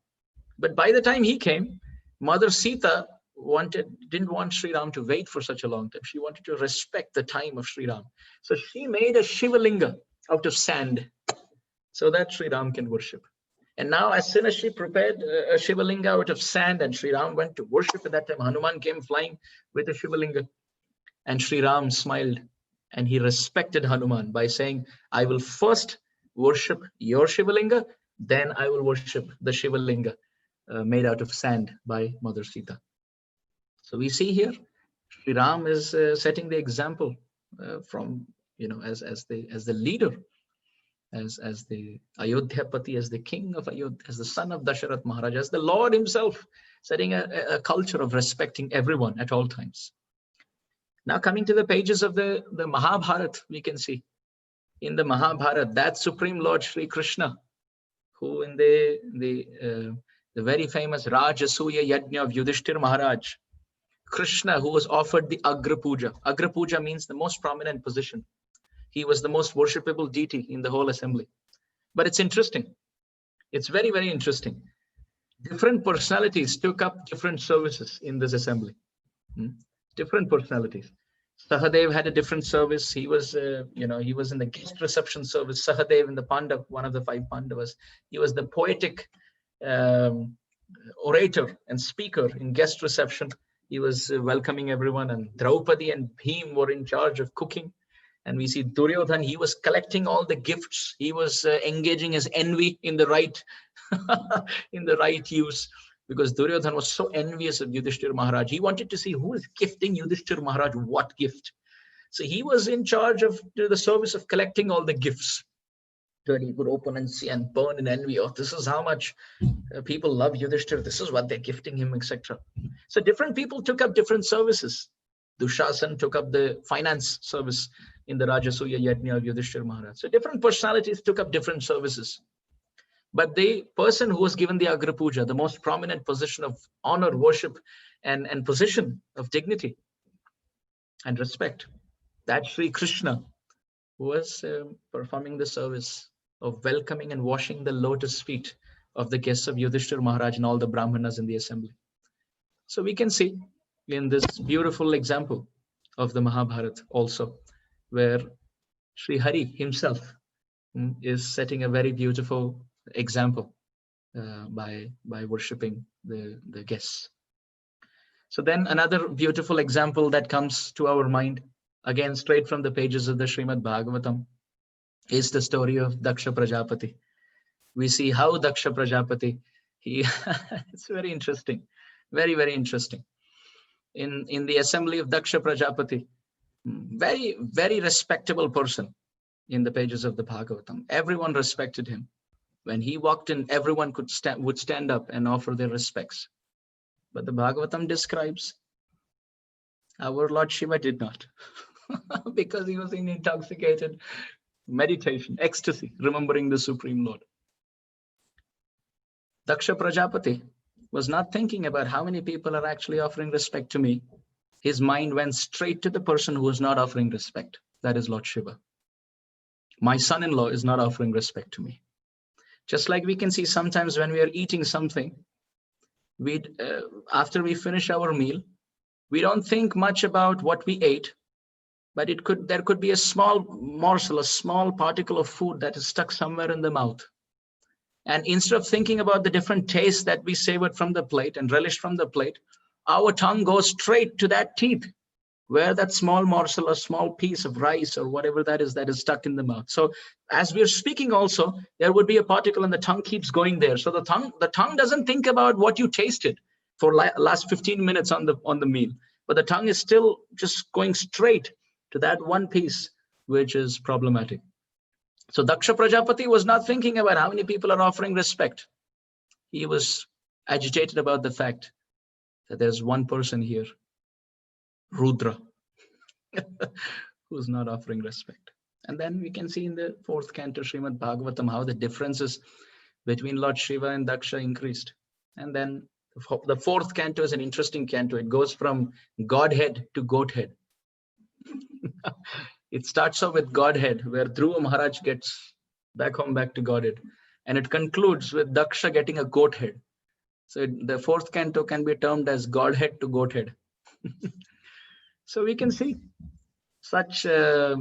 But by the time he came, Mother Sita didn't want Sri Ram to wait for such a long time. She wanted to respect the time of Sri Ram. So she made a Shiva linga out of sand so that Sri Ram can worship. And now as soon as she prepared a Shiva linga out of sand and Sri Ram went to worship at that time, Hanuman came flying with a Shiva linga. And Sri Ram smiled and he respected Hanuman by saying, I will first worship your Shiva linga, then I will worship the Shiva linga made out of sand by Mother Sita. So we see here, Sri Ram is setting the example from, as the leader, as the Ayodhyapati, as the king of Ayodhya, as the son of Dasharath Maharaja, as the Lord himself, setting a culture of respecting everyone at all times. Now coming to the pages of the Mahabharat, we can see in the Mahabharat, that Supreme Lord Sri Krishna, who in the very famous Rajasuya Yajna of Yudhishthir Maharaj, Krishna, who was offered the Agra Puja. Agra Puja means the most prominent position. He was the most worshipable deity in the whole assembly. But it's interesting. It's very, very interesting. Different personalities took up different services in this assembly. Different personalities. Sahadev had a different service. He was, he was in the guest reception service. Sahadev in the Pandav, one of the 5 Pandavas. He was the poetic orator and speaker in guest reception. He was welcoming everyone, and Draupadi and Bhim were in charge of cooking. And we see Duryodhan, he was collecting all the gifts. He was engaging his envy in the right, in the right use. because Duryodhana was so envious of Yudhishthira Maharaj. He wanted to see who is gifting Yudhishthira Maharaj what gift. So he was in charge of the service of collecting all the gifts that he could open and see and burn in envy. Oh, this is how much people love Yudhishthira. This is what they're gifting him, etc. So different people took up different services. Dushasan took up the finance service in the Rajasuya Yajna of Yudhishthira Maharaj. So different personalities took up different services. But the person who was given the Agra Puja, the most prominent position of honor, worship, and position of dignity and respect, that Sri Krishna was performing the service of welcoming and washing the lotus feet of the guests of Yudhishthira Maharaj and all the Brahmanas in the assembly. So we can see in this beautiful example of the Mahabharat also, where Sri Hari himself is setting a very beautiful example by worshipping the guests. So then another beautiful example that comes to our mind, again straight from the pages of the Srimad Bhagavatam, is the story of Daksa Prajapati. We see how Daksa Prajapati, it's very interesting, very, very interesting. In the assembly of Daksa Prajapati, very, very respectable person in the pages of the Bhagavatam. Everyone respected him. When he walked in, everyone would stand up and offer their respects. But the Bhagavatam describes our Lord Shiva did not, because he was in intoxicated meditation, ecstasy, remembering the Supreme Lord. Daksha Prajapati was not thinking about how many people are actually offering respect to me. His mind went straight to the person who is not offering respect. That is Lord Shiva. My son-in-law is not offering respect to me. Just like we can see sometimes when we are eating something, after we finish our meal, we don't think much about what we ate, but there could be a small morsel, a small particle of food that is stuck somewhere in the mouth. And instead of thinking about the different tastes that we savored from the plate and relished from the plate, our tongue goes straight to that teeth where that small morsel or small piece of rice or whatever that is stuck in the mouth. So as we're speaking also, there would be a particle and the tongue keeps going there. So the tongue doesn't think about what you tasted for last 15 minutes on the meal, but the tongue is still just going straight to that one piece, which is problematic. So Daksha Prajapati was not thinking about how many people are offering respect. He was agitated about the fact that there's one person here, Rudra, who's not offering respect. And then we can see in the 4th canto Srimad Bhagavatam how the differences between Lord Shiva and Daksha increased. And then the 4th canto is an interesting canto. It goes from Godhead to Goathead. It starts off with Godhead, where Dhruva Maharaj gets back to Godhead. And it concludes with Daksha getting a goathead. So the 4th canto can be termed as Godhead to Goathead. So we can see such a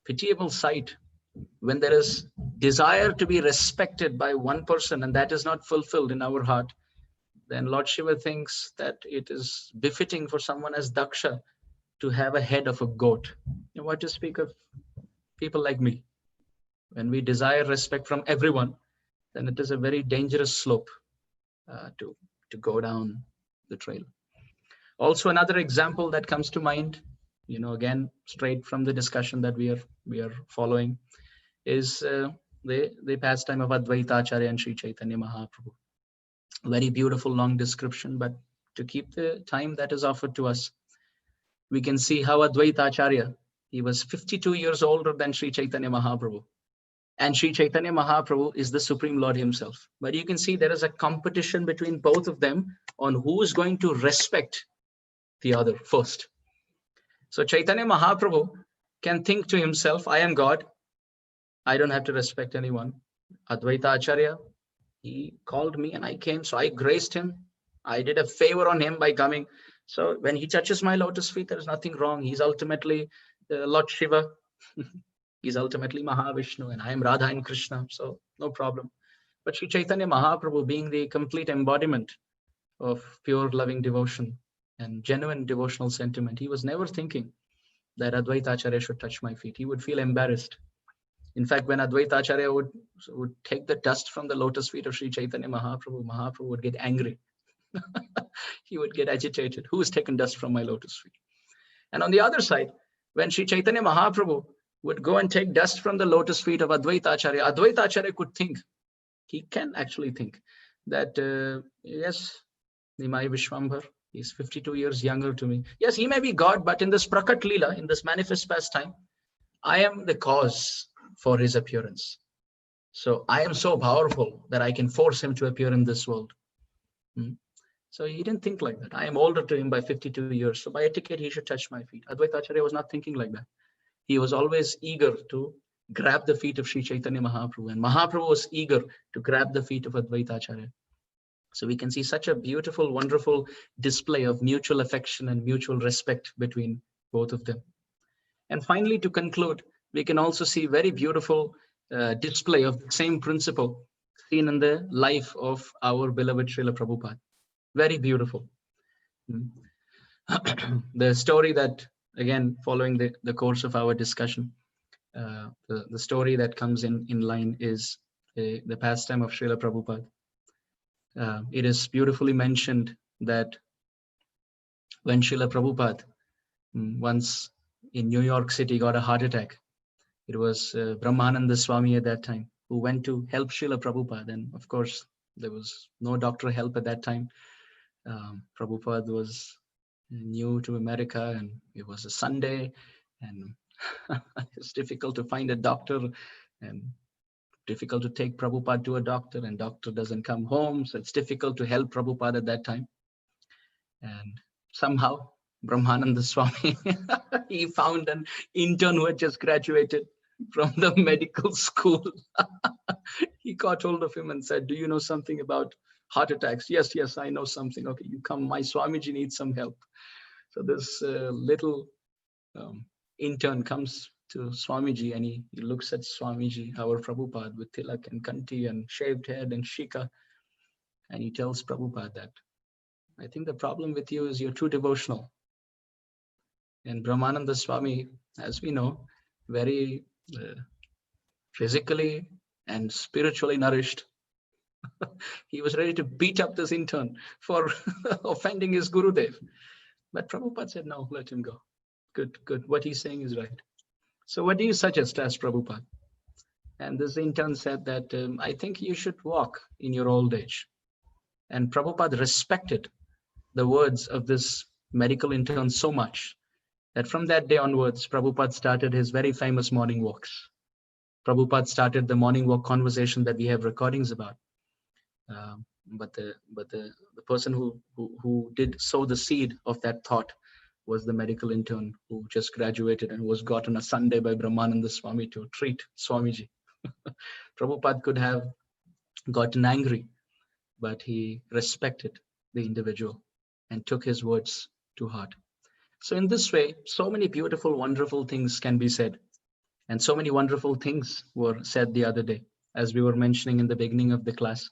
pitiable sight when there is desire to be respected by one person and that is not fulfilled in our heart. Then Lord Shiva thinks that it is befitting for someone as Daksha to have a head of a goat. And what to speak of people like me? When we desire respect from everyone, then it is a very dangerous slope to go down the trail. Also, another example that comes to mind, again, straight from the discussion that we are following, is the pastime of Advaita Acharya and Sri Chaitanya Mahaprabhu. Very beautiful long description, but to keep the time that is offered to us, we can see how Advaita Acharya, he was 52 years older than Sri Chaitanya Mahaprabhu. And Sri Chaitanya Mahaprabhu is the Supreme Lord himself. But you can see there is a competition between both of them on who is going to respect the other first. So Chaitanya Mahaprabhu can think to himself, I am God. I don't have to respect anyone. Advaita Acharya, he called me and I came, so I graced him. I did a favor on him by coming. So when he touches my lotus feet, there is nothing wrong. He's ultimately Lord Shiva. He's ultimately Mahavishnu and I am Radha and Krishna, so no problem. But Sri Chaitanya Mahaprabhu, being the complete embodiment of pure loving devotion and genuine devotional sentiment, he was never thinking that Advaita Acharya should touch my feet. He would feel embarrassed In fact, when Advaita Acharya would take the dust from the lotus feet of Sri Chaitanya Mahaprabhu, Mahaprabhu would get angry. He would get agitated. Who has taken dust from my lotus feet? And on the other side, when Sri Chaitanya Mahaprabhu would go and take dust from the lotus feet of Advaita Acharya could think, he can actually think that, yes, Nimai Vishwambhar, he's 52 years younger to me. Yes, he may be God, but in this Prakat Leela, in this manifest pastime, I am the cause for his appearance. So I am so powerful that I can force him to appear in this world. So he didn't think like that. I am older to him by 52 years. So by etiquette, he should touch my feet. Advaita Acharya was not thinking like that. He was always eager to grab the feet of Sri Chaitanya Mahaprabhu. And Mahaprabhu was eager to grab the feet of Advaita Acharya. So we can see such a beautiful, wonderful display of mutual affection and mutual respect between both of them. And finally, to conclude, we can also see very beautiful display of the same principle seen in the life of our beloved Srila Prabhupada. Very beautiful. The story that, again, following the course of our discussion, the story that comes in line is the pastime of Srila Prabhupada. It is beautifully mentioned that when Srila Prabhupada once in New York City got a heart attack, it was Brahmananda Swami at that time who went to help Srila Prabhupada. And of course, there was no doctor help at that time. Prabhupada was new to America and it was a Sunday and it's difficult to find a doctor and difficult to take Prabhupada to a doctor, and doctor doesn't come home. So it's difficult to help Prabhupada at that time. And somehow Brahmananda Swami, he found an intern who had just graduated from the medical school. He caught hold of him and said, "Do you know something about heart attacks?" "Yes, I know something." "Okay, you come, my Swamiji needs some help." So this little intern comes to Swamiji and he looks at Swamiji, our Prabhupada, with tilak and kanti and shaved head and shika. And he tells Prabhupada that, "I think the problem with you is you're too devotional." And Brahmananda Swami, as we know, very physically and spiritually nourished, he was ready to beat up this intern for offending his Gurudev. But Prabhupada said, "No, let him go. Good. What he's saying is right. So what do you suggest?" asked Prabhupada. And this intern said that, "I think you should walk in your old age." And Prabhupada respected the words of this medical intern so much that from that day onwards, Prabhupada started his very famous morning walks. Prabhupada started the morning walk conversation that we have recordings about. But the person who did sow the seed of that thought was the medical intern who just graduated and was got on a Sunday by Brahmananda Swami to treat Swamiji. Prabhupada could have gotten angry, but he respected the individual and took his words to heart. So in this way, so many beautiful, wonderful things can be said. And so many wonderful things were said the other day. As we were mentioning in the beginning of the class,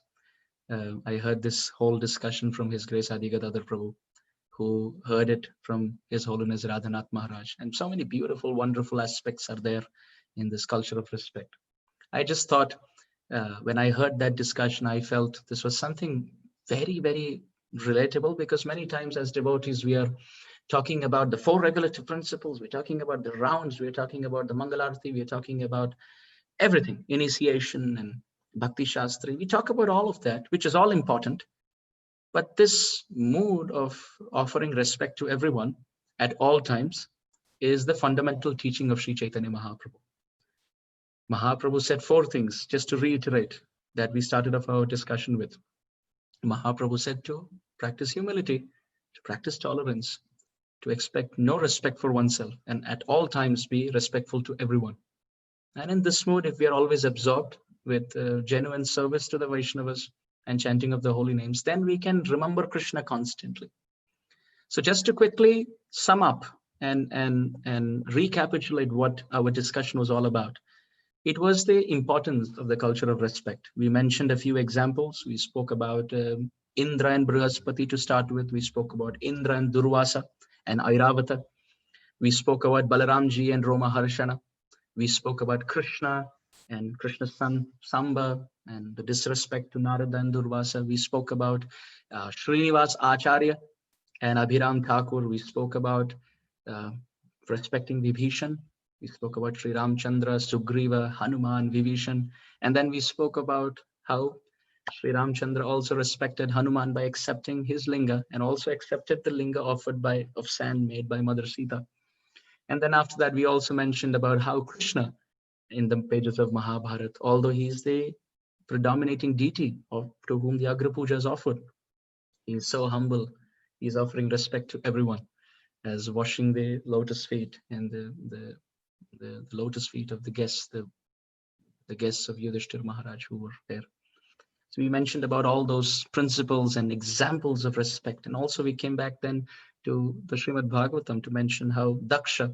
I heard this whole discussion from His Grace Adi Gadadhar Prabhu, who heard it from His Holiness Radhanath Maharaj. And so many beautiful, wonderful aspects are there in this culture of respect. I just thought, when I heard that discussion, I felt this was something very, very relatable, because many times as devotees, we are talking about the 4 regulative principles, we're talking about the rounds, we're talking about the Mangalarti, we're talking about everything, initiation and Bhakti Shastri. We talk about all of that, which is all important. But this mood of offering respect to everyone at all times is the fundamental teaching of Sri Chaitanya Mahaprabhu. Mahaprabhu said 4 things, just to reiterate, that we started off our discussion with. Mahaprabhu said to practice humility, to practice tolerance, to expect no respect for oneself, and at all times be respectful to everyone. And in this mood, if we are always absorbed with genuine service to the Vaishnavas and chanting of the holy names, then we can remember Krishna constantly. So just to quickly sum up and recapitulate what our discussion was all about, it was the importance of the culture of respect. We mentioned a few examples. We spoke about Indra and Brihaspati to start with. We spoke about Indra and Durvasa and Airavata. We spoke about Balaramji and Roma Harshana. We spoke about Krishna and Krishna's son Samba, and the disrespect to Narada and Durvasa. We spoke about Srinivas Acharya and Abhiram Thakur. We spoke about uh, respecting Vibhishan. We spoke about Sri Ramchandra, Sugriva, Hanuman, Vibhishan. And then we spoke about how Sri Ramchandra also respected Hanuman by accepting his linga and also accepted the linga offered of sand made by Mother Sita. And then after that, we also mentioned about how Krishna in the pages of Mahabharat, although he's the predominating deity to whom the Agra Puja is offered, he's so humble. He's offering respect to everyone as washing the lotus feet and the lotus feet of the guests, the guests of Yudhishthir Maharaj who were there. So we mentioned about all those principles and examples of respect. And also we came back then to the Srimad Bhagavatam to mention how Daksha,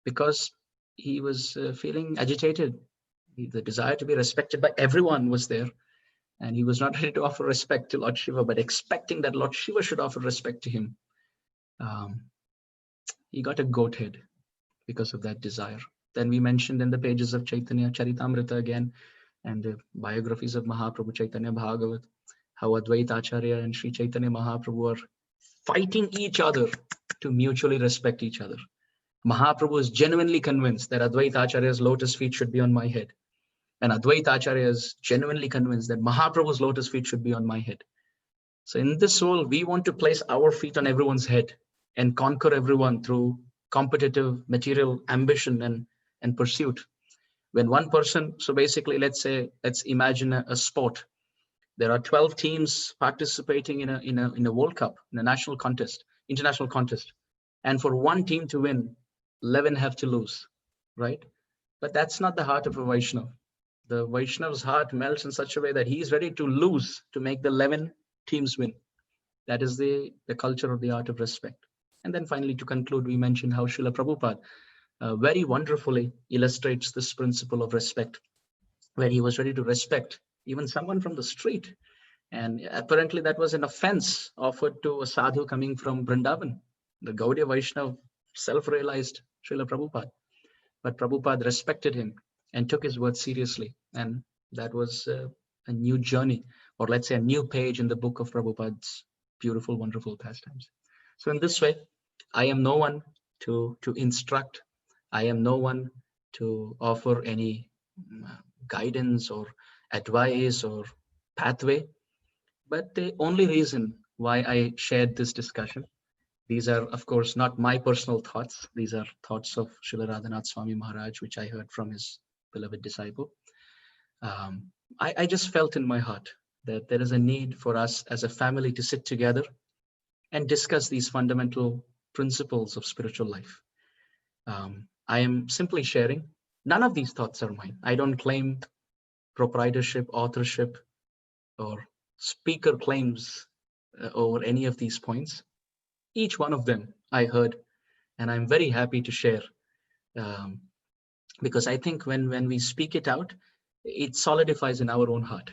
because he was feeling agitated, the desire to be respected by everyone was there. And he was not ready to offer respect to Lord Shiva, but expecting that Lord Shiva should offer respect to him. He got a goat head because of that desire. Then we mentioned in the pages of Chaitanya Charitamrita again, and the biographies of Mahaprabhu Chaitanya Bhagavat, how Advaita Acharya and Sri Chaitanya Mahaprabhu are fighting each other to mutually respect each other. Mahaprabhu is genuinely convinced that Advaita Acharya's lotus feet should be on my head. And Advaita Acharya is genuinely convinced that Mahaprabhu's lotus feet should be on my head. So in this soul, we want to place our feet on everyone's head and conquer everyone through competitive material ambition and pursuit. When one person, so basically, let's imagine a sport. There are 12 teams participating in a World Cup, in a national contest, international contest. And for one team to win, 11 have to lose, right? But that's not the heart of a Vaishnava. The Vaishnava's heart melts in such a way that he's ready to lose to make the 11 teams win. That is the culture of the art of respect. And then finally, to conclude, we mentioned how Srila Prabhupada very wonderfully illustrates this principle of respect, where he was ready to respect even someone from the street. And apparently that was an offense offered to a sadhu coming from Vrindavan. The Gaudiya Vaishnava self-realized Srila Prabhupada. But Prabhupada respected him and took his words seriously. And that was a new journey, or let's say a new page in the book of Prabhupada's beautiful, wonderful pastimes. So in this way, I am no one to instruct. I am no one to offer any guidance or advice or pathway. But the only reason why I shared this discussion, these are, of course, not my personal thoughts. These are thoughts of Srila Radhanath Swami Maharaj, which I heard from his beloved disciple. I just felt in my heart that there is a need for us as a family to sit together and discuss these fundamental principles of spiritual life. I am simply sharing. None of these thoughts are mine. I don't claim proprietorship, authorship, or speaker claims over any of these points. Each one of them I heard, and I'm very happy to share, because I think when we speak it out, it solidifies in our own heart.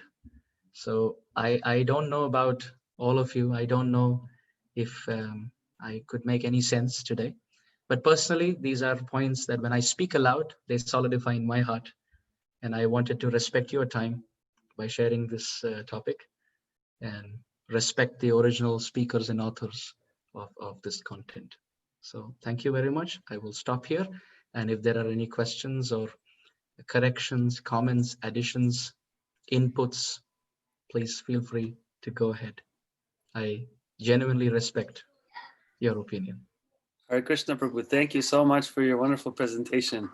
So I don't know about all of you. I don't know if I could make any sense today. But personally, these are points that when I speak aloud, they solidify in my heart. And I wanted to respect your time by sharing this topic and respect the original speakers and authors of this content. So thank you very much. I will stop here. And if there are any questions or corrections, comments, additions, inputs, please feel free to go ahead. I genuinely respect your opinion. Hare Krishna Prabhu, thank you so much for your wonderful presentation.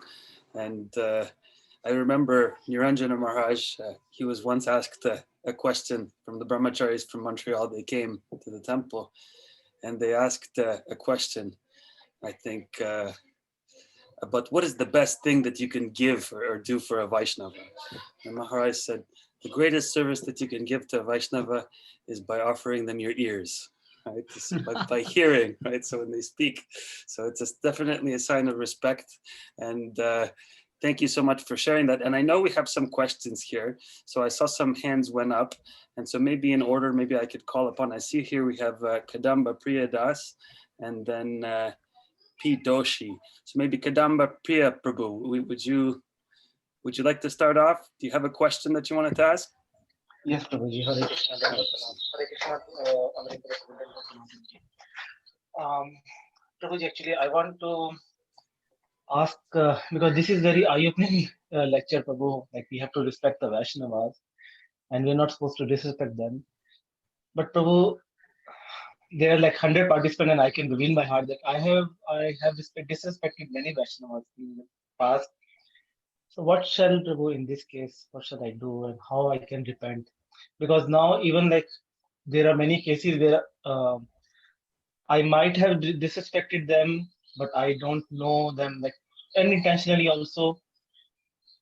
And I remember Niranjana Maharaj, he was once asked a question from the brahmacharis from Montreal. They came to the temple and they asked a question, I think, about what is the best thing that you can give or do for a Vaishnava. And Maharaj said, the greatest service that you can give to a Vaishnava is by offering them your ears. Right, by hearing, right? So when they speak, so it's definitely a sign of respect. And thank you so much for sharing that. And I know we have some questions here. So I saw some hands went up, and so maybe in order, maybe I could call upon. I see here we have Kadamba Priya Das, and then P Doshi. So maybe Kadamba Priya Prabhu, would you would you like to start off? Do you have a question that you wanted to ask? Yes, Prabhuji. Hare Krishna. Hare Krishna. Amarendra Prabhu. Prabhuji, actually, I want to ask, because this is very eye-opening lecture, Prabhu. Like, we have to respect the Vaishnavas, and we're not supposed to disrespect them. But Prabhu, there are like 100 participants, and I can reveal my heart that I have disrespected many Vaishnavas in the past. So what shall Prabhu in this case? What shall I do, and how I can repent? Because now even like there are many cases where I might have disrespected them, but I don't know them like unintentionally also,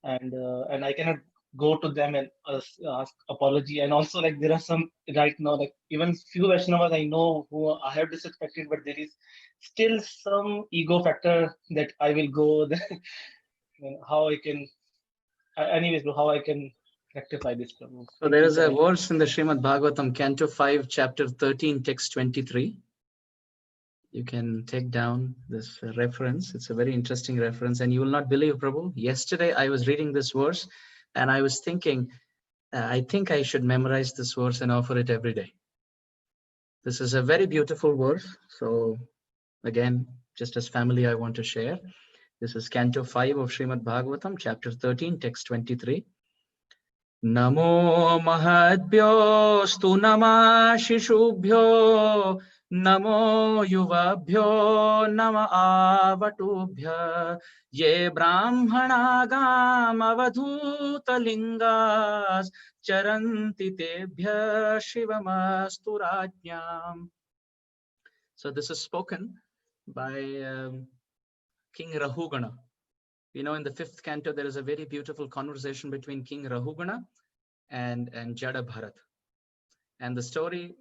and I cannot go to them and ask apology. And also like there are some right now like even few Vaishnavas I know who I have disrespected, but there is still some ego factor that I will go. How I can, anyways, how I can rectify this problem. So there is a verse in the Srimad Bhagavatam, Canto 5, Chapter 13, Text 23. You can take down this reference. It's a very interesting reference, and you will not believe, Prabhu. Yesterday, I was reading this verse, and I was thinking, I think I should memorize this verse and offer it every day. This is a very beautiful verse. So again, just as family, I want to share. This is Canto 5 of Srimad Bhagavatam, Chapter 13, Text 23. Namo mahadbhyo stu nama shishubhyo namo yuvabhyo nama avatubhya ye brahmanagam avadhuta lingas charanti tebhya shivamastu rajñam. So this is spoken by King Rahugana. You know, in the 5th canto, there is a very beautiful conversation between King Rahugana and Jada Bharat. And the story,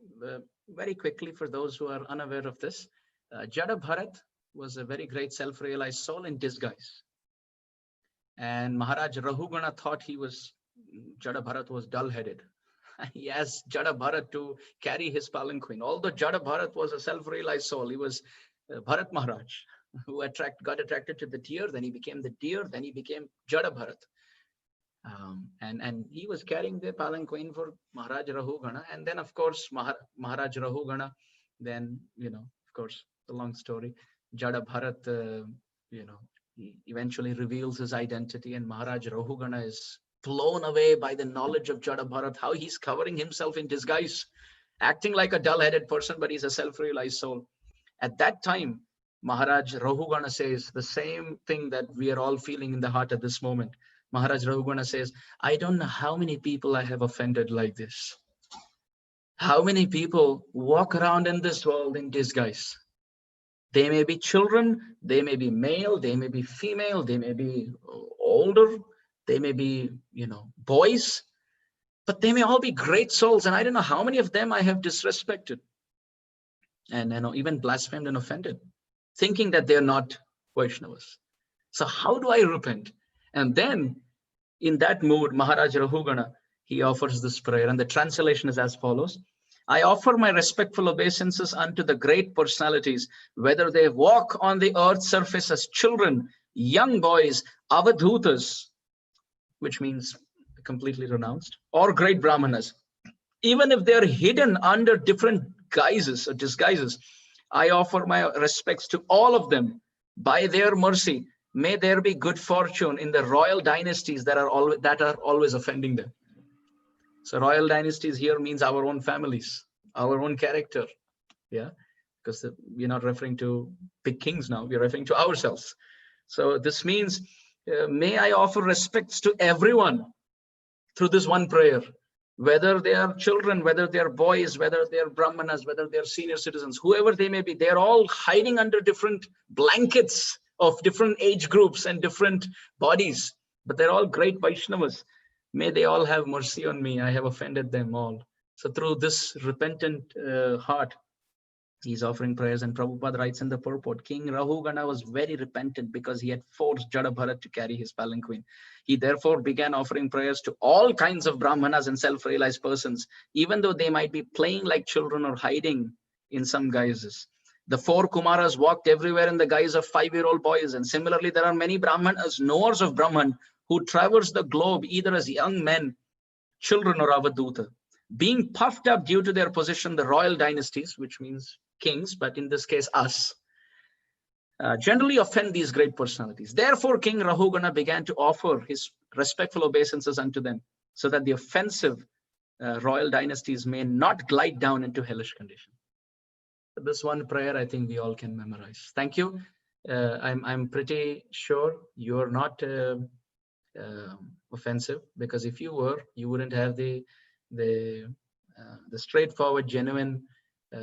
very quickly for those who are unaware of this, Jada Bharat was a very great self-realized soul in disguise. And Maharaja Rahugana thought Jada Bharat was dull-headed. He asked Jada Bharat to carry his palanquin. Although Jada Bharat was a self-realized soul, he was Bharat Maharaj, who got attracted to the deer, then he became the deer, then he became Jada Bharat. And he was carrying the palanquin for Maharaj Rahugana. And then, of course, Maharaj Rahugana, then, of course, the long story, Jada Bharat, he eventually reveals his identity, and Maharaj Rahugana is blown away by the knowledge of Jada Bharat, how he's covering himself in disguise, acting like a dull-headed person, but he's a self-realized soul. At that time, Maharaj Rahugana says the same thing that we are all feeling in the heart at this moment. Maharaj Rahugana says, I don't know how many people I have offended like this. How many people walk around in this world in disguise? They may be children, they may be male, they may be female, they may be older, they may be, boys, but they may all be great souls. And I don't know how many of them I have disrespected and even blasphemed and offended, thinking that they're not Vaishnavas. So how do I repent? And then in that mood, Maharaj Rahugana, he offers this prayer, and the translation is as follows. I offer my respectful obeisances unto the great personalities, whether they walk on the earth's surface as children, young boys, avadhutas, which means completely renounced, or great brahmanas. Even if they're hidden under different guises or disguises, I offer my respects to all of them. By their mercy, may there be good fortune in the royal dynasties that are always offending them. So royal dynasties here means our own families, our own character. Yeah, because we're not referring to big kings now, we're referring to ourselves. So this means, may I offer respects to everyone through this one prayer, whether they are children, whether they are boys, whether they are brahmanas, whether they are senior citizens, whoever they may be, they're all hiding under different blankets of different age groups and different bodies, but they're all great Vaishnavas. May they all have mercy on me. I have offended them all. So through this repentant heart, he's offering prayers, and Prabhupada writes in the purport, King Rahugana was very repentant because he had forced Jada Bharat to carry his palanquin. He therefore began offering prayers to all kinds of brahmanas and self-realized persons, even though they might be playing like children or hiding in some guises. The 4 Kumaras walked everywhere in the guise of 5-year-old boys, and similarly, there are many brahmanas, knowers of Brahman, who traverse the globe either as young men, children, or avaduta, being puffed up due to their position, the royal dynasties, which means kings, but in this case us, generally offend these great personalities. Therefore, King Rahugana began to offer his respectful obeisances unto them, so that the offensive royal dynasties may not glide down into hellish condition. This one prayer, I think we all can memorize. Thank you. I'm pretty sure you're not offensive, because if you were, you wouldn't have the straightforward, genuine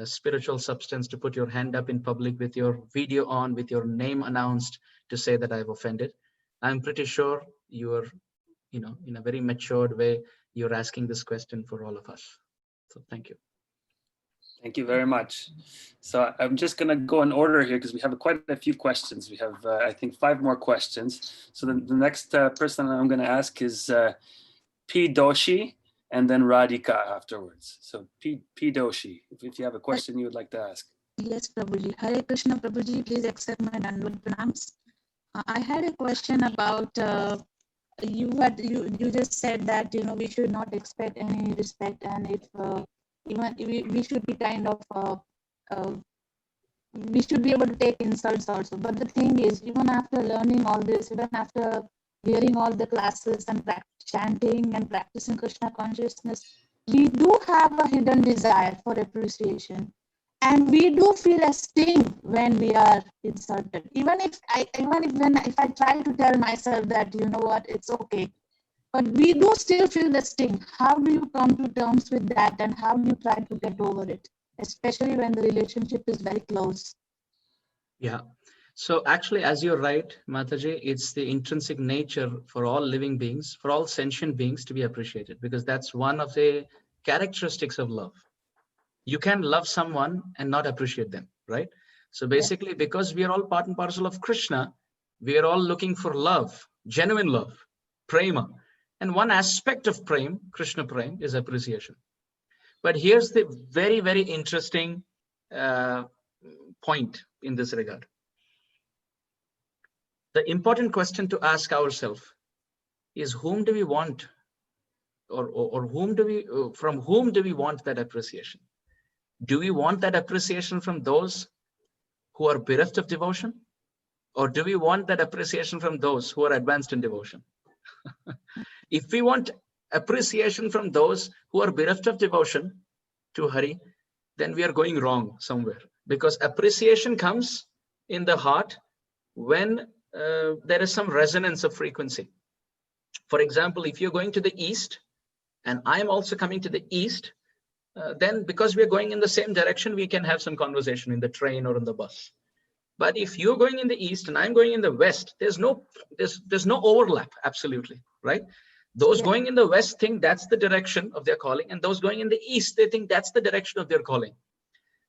spiritual substance to put your hand up in public with your video on, with your name announced, to say that I've offended. I'm pretty sure you are, in a very matured way, you're asking this question for all of us. So thank you. Thank you very much. So I'm just going to go in order here because we have quite a few questions. We have, I think, 5 more questions. So the next person I'm going to ask is P. Doshi, and then Radhika afterwards. So P. Doshi, if you have a question you would like to ask. Yes, Prabhuji. Hare Krishna, Prabhuji. Please accept my Dandavat pranams. I had a question about you just said that we should not expect any respect, and if even we should be kind of we should be able to take insults also. But the thing is, even after learning all this, even after hearing all the classes and chanting and practicing Krishna consciousness, we do have a hidden desire for appreciation, and we do feel a sting when we are insulted. If I try to tell myself that it's okay, but we do still feel the sting. How do you come to terms with that, and how do you try to get over it, especially when the relationship is very close? Yeah. So actually, as you're right, Mataji, it's the intrinsic nature for all living beings, for all sentient beings, to be appreciated, because that's one of the characteristics of love. You can love someone and not appreciate them, right? So basically, because we are all part and parcel of Krishna, we are all looking for love, genuine love, prema. And one aspect of prem, Krishna prem, is appreciation. But here's the very, very interesting point in this regard. The important question to ask ourselves is, whom do we want, or from whom do we want that appreciation? Do we want that appreciation from those who are bereft of devotion, or do we want that appreciation from those who are advanced in devotion? If we want appreciation from those who are bereft of devotion to Hari, then we are going wrong somewhere, because appreciation comes in the heart when there is some resonance of frequency. For example, if you're going to the east and I'm also coming to the east, then because we're going in the same direction, we can have some conversation in the train or in the bus. But if you're going in the east and I'm going in the west, there's no overlap, absolutely, right? Those going in the west think that's the direction of their calling, and those going in the east, they think that's the direction of their calling.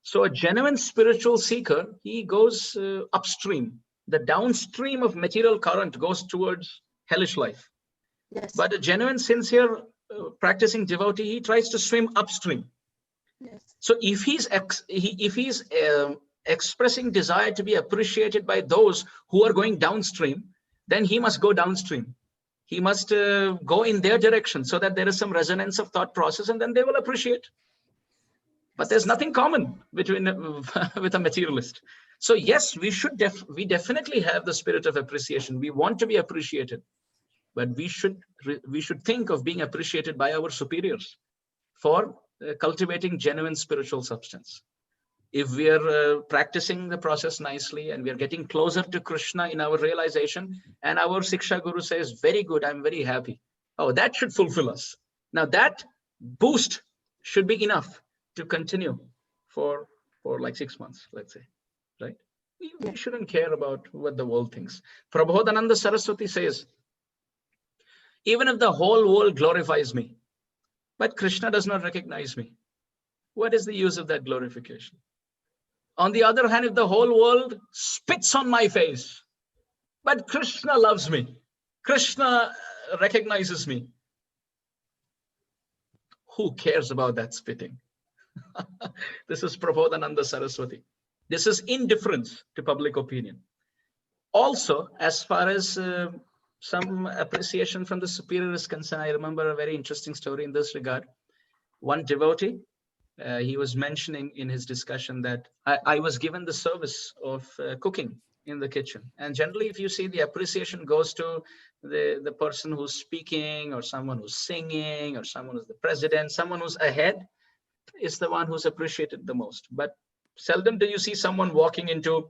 So a genuine spiritual seeker, he goes upstream. The downstream of material current goes towards hellish life. Yes. But a genuine, sincere, practicing devotee, he tries to swim upstream. Yes. So if he's expressing desire to be appreciated by those who are going downstream, then he must go downstream. He must go in their direction, so that there is some resonance of thought process, and then they will appreciate. But there's nothing common between with a materialist. So yes, we definitely have the spirit of appreciation. We want to be appreciated, but we should think of being appreciated by our superiors for cultivating genuine spiritual substance. If we are practicing the process nicely and we are getting closer to Krishna in our realization, and our Siksha Guru says, very good, I'm very happy. Oh, that should fulfill us. Now that boost should be enough to continue for like 6 months, let's say, right? We shouldn't care about what the world thinks. Prabodhananda Saraswati says, even if the whole world glorifies me, but Krishna does not recognize me, what is the use of that glorification? On the other hand, if the whole world spits on my face, but Krishna loves me, Krishna recognizes me, who cares about that spitting? This is Prabodhananda Saraswati. This is indifference to public opinion. Also, as far as some appreciation from the superior is concerned, I remember a very interesting story in this regard. One devotee, he was mentioning in his discussion that I was given the service of cooking in the kitchen. And generally, if you see, the appreciation goes to the person who's speaking, or someone who's singing, or someone who's the president, someone who's ahead is the one who's appreciated the most. But seldom do you see someone walking into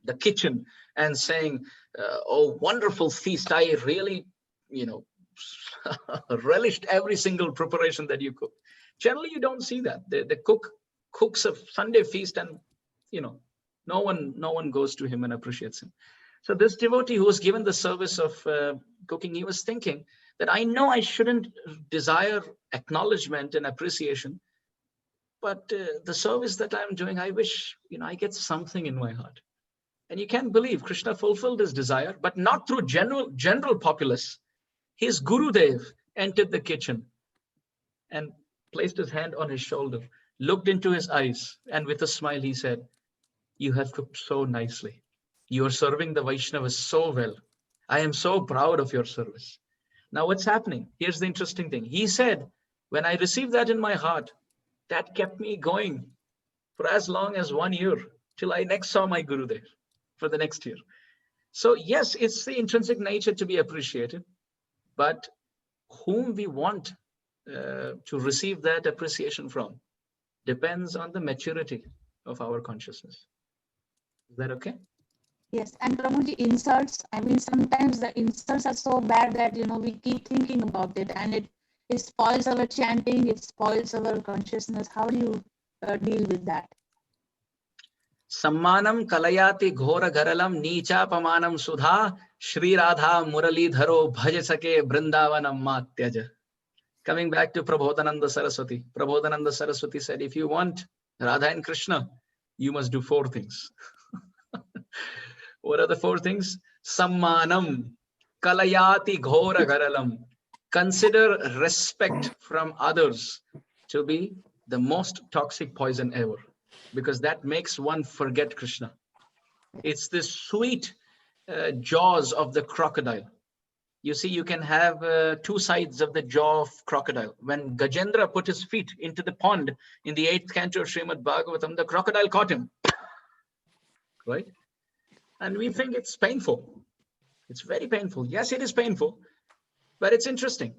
the kitchen and saying, oh, wonderful feast. I really, relished every single preparation that you cook. Generally, you don't see that. The cook cooks a Sunday feast, and no one goes to him and appreciates him. So this devotee who was given the service of cooking, he was thinking that I know I shouldn't desire acknowledgement and appreciation, but the service that I'm doing, I wish I get something in my heart. And you can't believe Krishna fulfilled his desire, but not through general populace. His Gurudev entered the kitchen and placed his hand on his shoulder, looked into his eyes, and with a smile he said, "You have cooked so nicely. You are serving the Vaishnavas so well. I am so proud of your service." Now what's happening? Here's the interesting thing. He said, when I received that in my heart, that kept me going for as long as 1 year, till I next saw my Gurudev for the next year. So yes, it's the intrinsic nature to be appreciated, but whom we want to receive that appreciation from depends on the maturity of our consciousness. Is that okay? Yes, and Prabhuji, insults, I mean, sometimes the insults are so bad that, we keep thinking about it, and it spoils our chanting, it spoils our consciousness. How do you deal with that? Sammanam kalayati ghora garalam nicha pamanam sudha Shri Radha Murali Dharo Bhajasake Brindavanam Matyaja. Coming back to Prabodhananda Saraswati. Prabodhananda Saraswati said, if you want Radha and Krishna, you must do 4 things. What are the 4 things? Sammanam kalayati ghora garalam. Consider respect from others to be the most toxic poison ever, because that makes one forget Krishna. It's the sweet jaws of the crocodile. You see, you can have 2 sides of the jaw of crocodile. When Gajendra put his feet into the pond in the 8th canto of Srimad Bhagavatam, the crocodile caught him, right? And we think it's painful. It's very painful. Yes, it is painful, but it's interesting.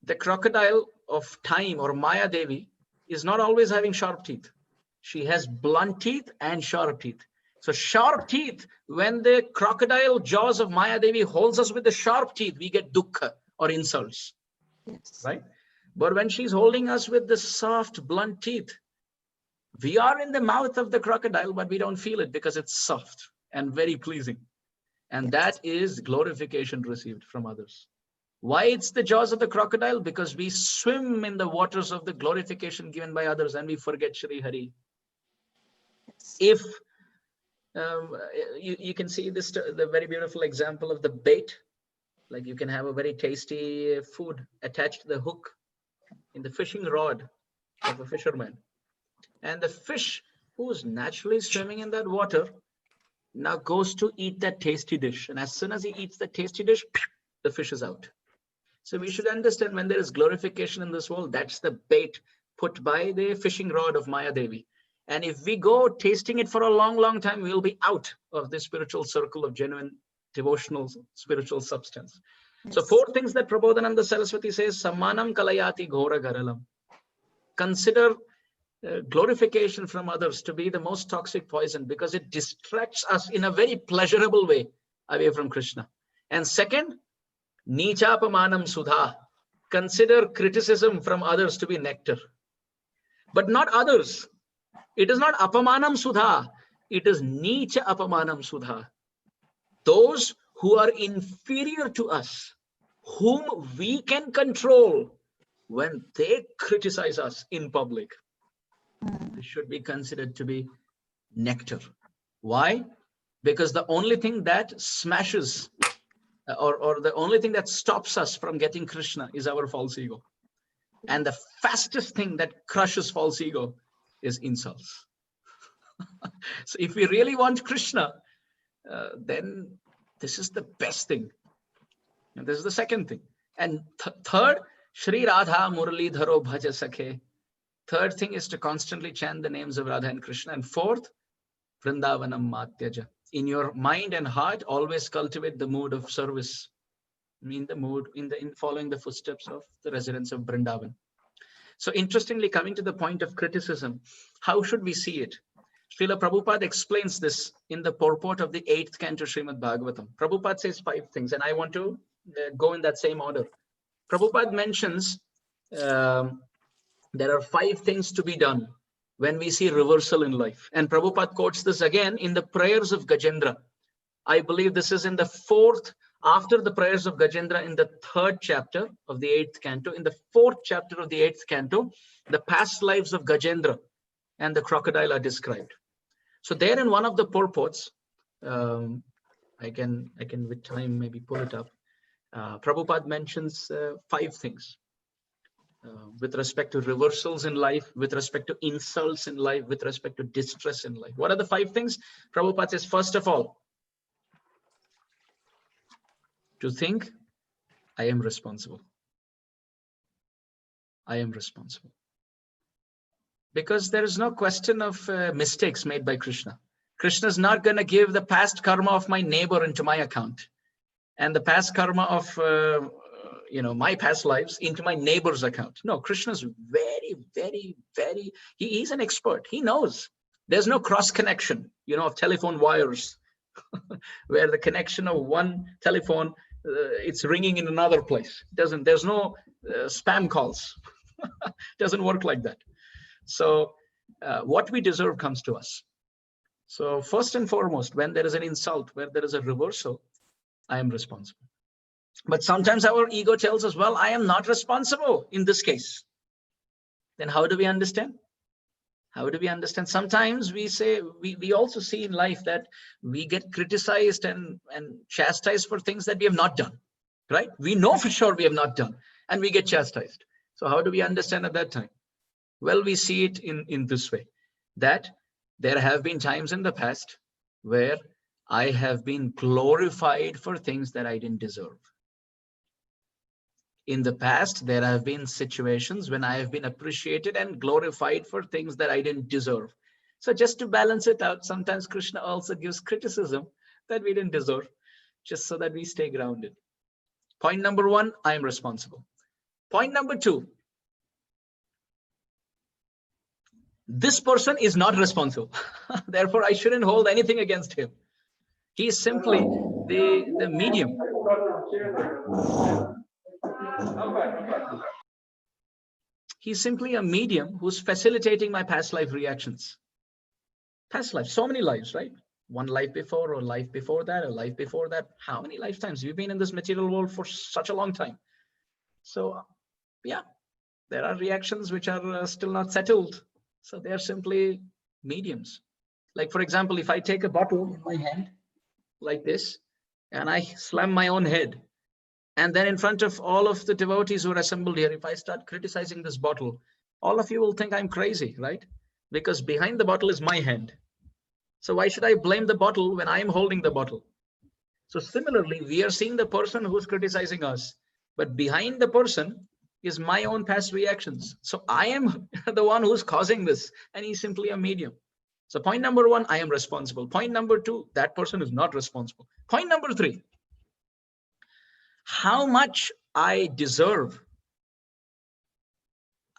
The crocodile of time, or Maya Devi, is not always having sharp teeth. She has blunt teeth and sharp teeth. So sharp teeth, when the crocodile jaws of Maya Devi holds us with the sharp teeth, we get dukkha or insults, Yes. right? But when she's holding us with the soft, blunt teeth, we are in the mouth of the crocodile, but we don't feel it because it's soft and very pleasing. And that is glorification received from others. Why it's the jaws of the crocodile? Because we swim in the waters of the glorification given by others and we forget Shri Hari. Yes. If you can see this, the very beautiful example of the bait, like you can have a very tasty food attached to the hook in the fishing rod of a fisherman, and the fish who's naturally swimming in that water now goes to eat that tasty dish, and as soon as he eats the tasty dish, the fish is out. So we should understand, when there is glorification in this world, that's the bait put by the fishing rod of Maya Devi. And if we go tasting it for a long, long time, we'll be out of the spiritual circle of genuine devotional spiritual substance. Yes. So 4 things that Prabodhananda Saraswati says: Sammanam kalayati ghora garalam. Consider glorification from others to be the most toxic poison, because it distracts us in a very pleasurable way away from Krishna. And second, nichapamanam sudha. Consider criticism from others to be nectar, but not others. It is not apamanam sudha, it is nicha apamanam sudha. Those who are inferior to us, whom we can control, when they criticize us in public, they should be considered to be nectar. Why? Because the only thing that smashes or the only thing that stops us from getting Krishna is our false ego. And the fastest thing that crushes false ego is insults. So if we really want Krishna, then this is the best thing. And this is the second thing. And third, Shri Radha Murali Dharo Bhaja Sakhe. Third thing is to constantly chant the names of Radha and Krishna. And fourth, Vrindavanam Matyaja. In your mind and heart, always cultivate the mood of service. In following the footsteps of the residents of Vrindavan. So interestingly, coming to the point of criticism, how should we see it? Srila Prabhupada explains this in the purport of the 8th canto Srimad Bhagavatam. Prabhupada says 5 things, and I want to go in that same order. Prabhupada mentions there are 5 things to be done when we see reversal in life. And Prabhupada quotes this again in the prayers of Gajendra. I believe this is in the 4th, after the prayers of Gajendra, in the 3rd chapter of the 8th canto. In the 4th chapter of the 8th canto, the past lives of Gajendra and the crocodile are described. So there in one of the purports, I can with time maybe pull it up. Prabhupada mentions 5 things with respect to reversals in life, with respect to insults in life, with respect to distress in life. What are the 5 things? Prabhupada says, first of all, to think, I am responsible. I am responsible. Because there is no question of mistakes made by Krishna. Krishna is not going to give the past karma of my neighbor into my account and the past karma of my past lives into my neighbor's account. No, Krishna is very, he's an expert. He knows. There's no cross connection, of telephone wires where the connection of one telephone, it's ringing in another place. There's no spam calls. Doesn't work like that. So what we deserve comes to us. So first and foremost, when there is an insult, where there is a reversal, I am responsible. But sometimes our ego tells us, well, I am not responsible in this case. Then how do we understand? How do we understand? Sometimes we say, we also see in life that we get criticized and chastised for things that we have not done, right? We know for sure we have not done, and we get chastised. So how do we understand at that time? Well, we see it in this way, that there have been times in the past where I have been glorified for things that I didn't deserve. In the past, there have been situations when I have been appreciated and glorified for things that I didn't deserve. So just to balance it out, sometimes Krishna also gives criticism that we didn't deserve, just so that we stay grounded. Point number 1, I am responsible. Point number 2, this person is not responsible. Therefore, I shouldn't hold anything against him. He is simply the medium. He's simply a medium who's facilitating my past life reactions. Past life, so many lives, right? One life before, or life before that, or life before that. How many lifetimes? We've been in this material world for such a long time. So, yeah, there are reactions which are still not settled. So they are simply mediums. Like, for example, if I take a bottle in my hand like this, and I slam my own head, and then in front of all of the devotees who are assembled here, if I start criticizing this bottle, all of you will think I'm crazy, right? Because behind the bottle is my hand. So why should I blame the bottle when I am holding the bottle? So similarly, we are seeing the person who's criticizing us, but behind the person is my own past reactions. So I am the one who's causing this, and he's simply a medium. So point number 1, I am responsible. Point number 2, that person is not responsible. Point number 3, how much I deserve,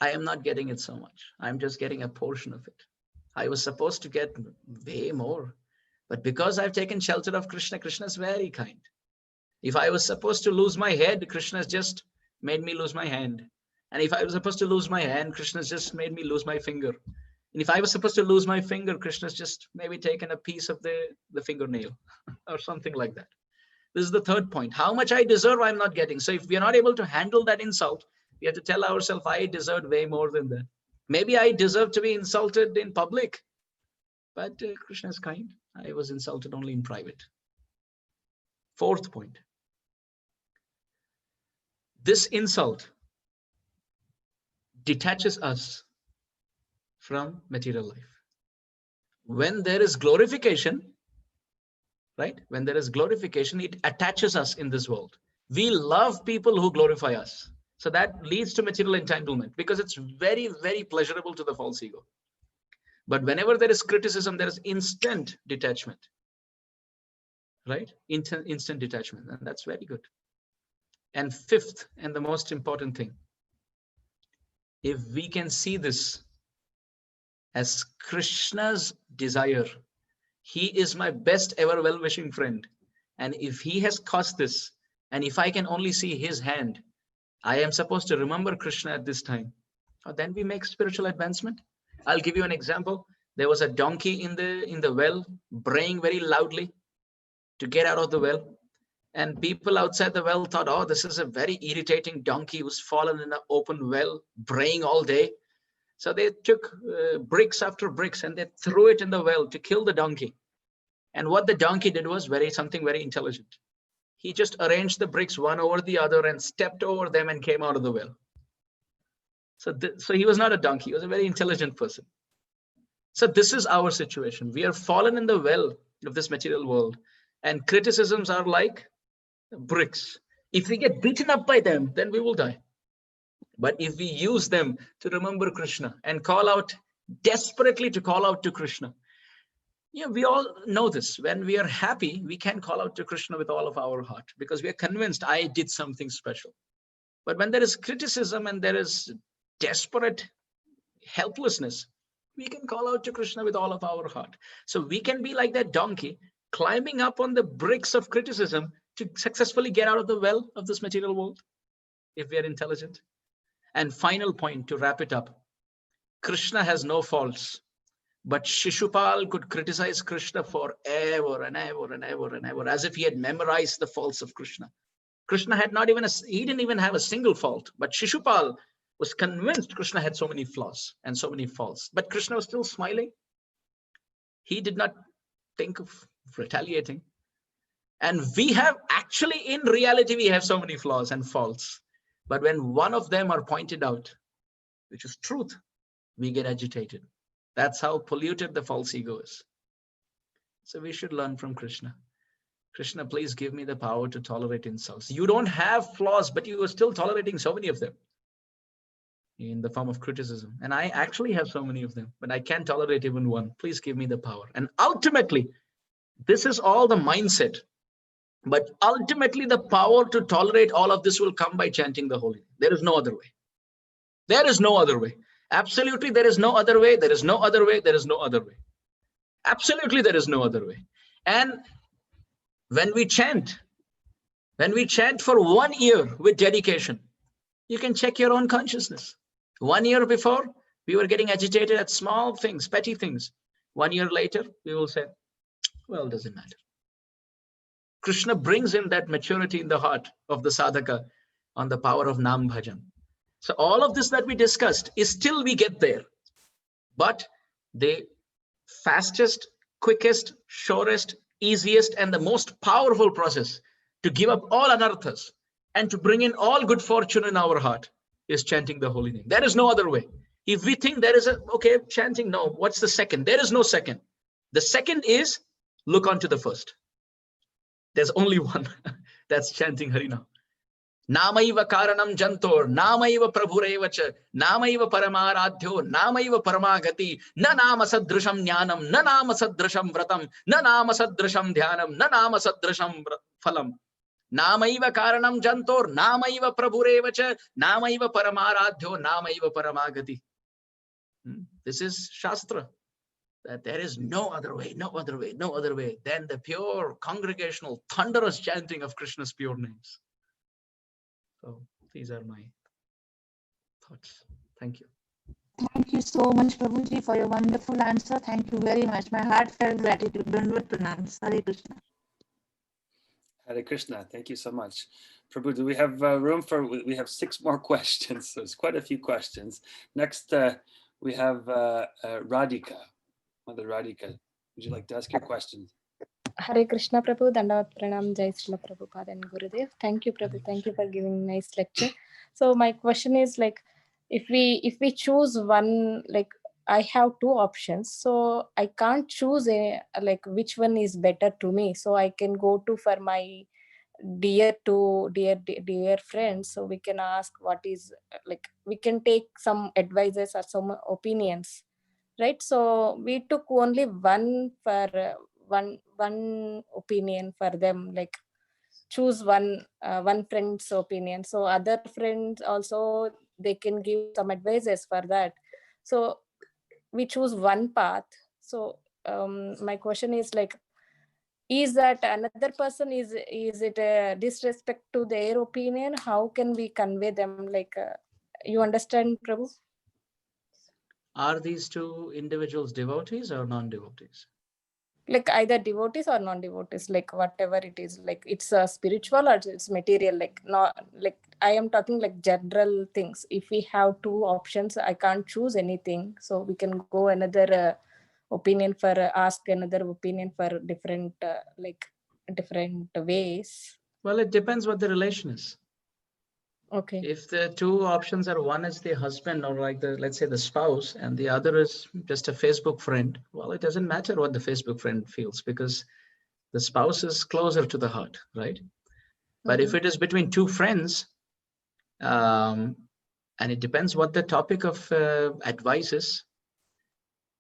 I am not getting it so much. I'm just getting a portion of it. I was supposed to get way more, but because I've taken shelter of Krishna, Krishna is very kind. If I was supposed to lose my head, Krishna has just made me lose my hand. And if I was supposed to lose my hand, Krishna's just made me lose my finger. And if I was supposed to lose my finger, Krishna's just maybe taken a piece of the fingernail or something like that. This is the third point. How much I deserve, I'm not getting. So if we are not able to handle that insult, we have to tell ourselves, I deserve way more than that. Maybe I deserve to be insulted in public, but Krishna is kind. I was insulted only in private. Fourth point. This insult detaches us from material life. When there is glorification, right? When there is glorification, it attaches us in this world. We love people who glorify us. So that leads to material entanglement because it's very, very pleasurable to the false ego. But whenever there is criticism, there is instant detachment, right? Instant detachment, and that's very good. And fifth, and the most important thing, if we can see this as Krishna's desire, he is my best ever well-wishing friend. And if he has caused this, and if I can only see his hand, I am supposed to remember Krishna at this time. Then we make spiritual advancement. I'll give you an example. There was a donkey in the well, braying very loudly to get out of the well. And people outside the well thought, oh, this is a very irritating donkey who's fallen in an open well, braying all day. So they took bricks after bricks and they threw it in the well to kill the donkey. And what the donkey did was something very intelligent. He just arranged the bricks one over the other and stepped over them and came out of the well. So he was not a donkey, he was a very intelligent person. So this is our situation. We are fallen in the well of this material world, and criticisms are like bricks. If we get beaten up by them, then we will die. But if we use them to remember Krishna and call out desperately to call out to Krishna, we all know this. When we are happy, we can call out to Krishna with all of our heart because we are convinced I did something special. But when there is criticism and there is desperate helplessness, we can call out to Krishna with all of our heart. So we can be like that donkey, climbing up on the bricks of criticism to successfully get out of the well of this material world, if we are intelligent. And final point to wrap it up, Krishna has no faults, but Shishupal could criticize Krishna forever and ever and ever and ever, as if he had memorized the faults of Krishna. Krishna had he didn't even have a single fault, but Shishupal was convinced Krishna had so many flaws and so many faults, but Krishna was still smiling. He did not think of retaliating. And we have actually, in reality, we have so many flaws and faults. But when one of them are pointed out, which is truth, we get agitated. That's how polluted the false ego is. So we should learn from Krishna. Krishna, please give me the power to tolerate insults. You don't have flaws, but you are still tolerating so many of them in the form of criticism. And I actually have so many of them, but I can't tolerate even one. Please give me the power. And ultimately, this is all the mindset. But ultimately, the power to tolerate all of this will come by chanting the holy name. There is no other way. There is no other way. Absolutely, there is no other way. There is no other way. There is no other way. Absolutely, there is no other way. And when we chant for 1 year with dedication, you can check your own consciousness. 1 year before, we were getting agitated at small things, petty things. 1 year later, we will say, well, it doesn't matter. Krishna brings in that maturity in the heart of the sadhaka on the power of Nam Bhajan. So all of this that we discussed is till we get there. But the fastest, quickest, surest, easiest, and the most powerful process to give up all anarthas and to bring in all good fortune in our heart is chanting the holy name. There is no other way. If we think there is chanting, no, what's the second? There is no second. The second is look onto the first. There's only one. That's chanting Harinam. Namaiva karanam jantor, namaiva prabhurevacha, namaiva paramaradhyo, namaiva paramagati, na nama sadrisham jnanam, na nama sadrisham vratam, na nama sadrisham dhyanam, na nama sadrisham phalam. Namaiva karanam jantor, namaiva prabhurevacha, namaiva paramaradhyo, namaiva paramagati. This is Shastra. That there is no other way, no other way, no other way than the pure congregational thunderous chanting of Krishna's pure names. So these are my thoughts. Thank you. Thank you so much, Prabhuji, for your wonderful answer. Thank you very much. My heartfelt gratitude. Dandavat pranams. Hare Krishna. Hare Krishna. Thank you so much. Prabhu, do we have room for, we have 6 more questions. So it's quite a few questions. Next, we have Radhika. Mother Radhika, would you like to ask your question? Hare Krishna Prabhu, Dandavat Pranam, Jai Srila Prabhupada and Gurudev. Thank you, Prabhu. Thank you for giving nice lecture. So my question is, like, if we choose one, like, I have 2 options, so I can't choose which one is better to me. So I can go to for my dear friends, so we can ask what is like, we can take some advices or some opinions, right? So we took only one opinion for them, like choose one friend's opinion. So other friends also, they can give some advices for that. So we choose one path. So my question is like, is that another person, is it a disrespect to their opinion? How can we convey them, like you understand, Prabhu? Are these two individuals devotees or non-devotees? Like either devotees or non-devotees, like whatever it is, like it's spiritual or it's material, like not like, I am talking like general things. If we have two options, I can't choose anything, so we can go another opinion for ask another opinion for different like different ways. Well, it depends what the relation is. Okay. If the two options are, one is the husband or like the, let's say the spouse, and the other is just a Facebook friend, well, it doesn't matter what the Facebook friend feels, because the spouse is closer to the heart, right? But if it is between two friends, and it depends what the topic of advice is,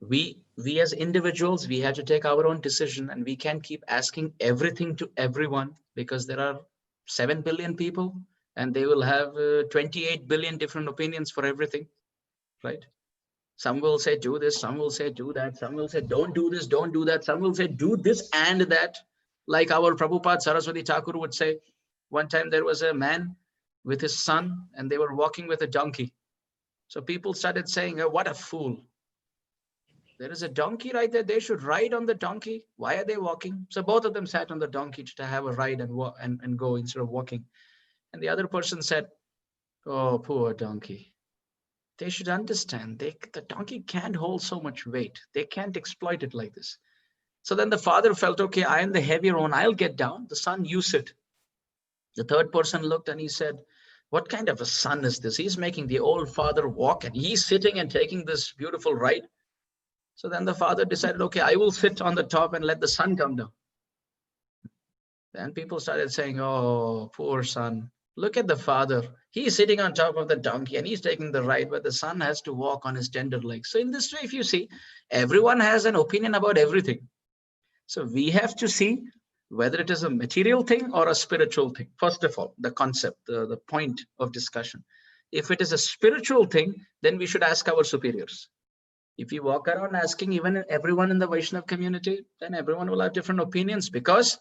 we as individuals, we have to take our own decision, and we can't keep asking everything to everyone, because there are 7 billion people and they will have 28 billion different opinions for everything, right? Some will say do this, some will say do that, some will say don't do this, don't do that, some will say do this and that. Like our Prabhupada Saraswati Thakur would say, one time there was a man with his son and they were walking with a donkey. So people started saying, oh, what a fool. There is a donkey right there. They should ride on the donkey. Why are they walking? So both of them sat on the donkey to have a ride and go instead of walking. And the other person said, oh, poor donkey. They should understand, the donkey can't hold so much weight. They can't exploit it like this. So then the father felt, okay, I am the heavier one. I'll get down. The son, you sit. The third person looked and he said, what kind of a son is this? He's making the old father walk and he's sitting and taking this beautiful ride. So then the father decided, okay, I will sit on the top and let the son come down. Then people started saying, oh, poor son. Look at the father. He's sitting on top of the donkey and he's taking the ride, but the son has to walk on his tender legs. So in this way, if you see, everyone has an opinion about everything. So we have to see whether it is a material thing or a spiritual thing. First of all, the concept, the point of discussion. If it is a spiritual thing, then we should ask our superiors. If you walk around asking even everyone in the Vaishnav community, then everyone will have different opinions, because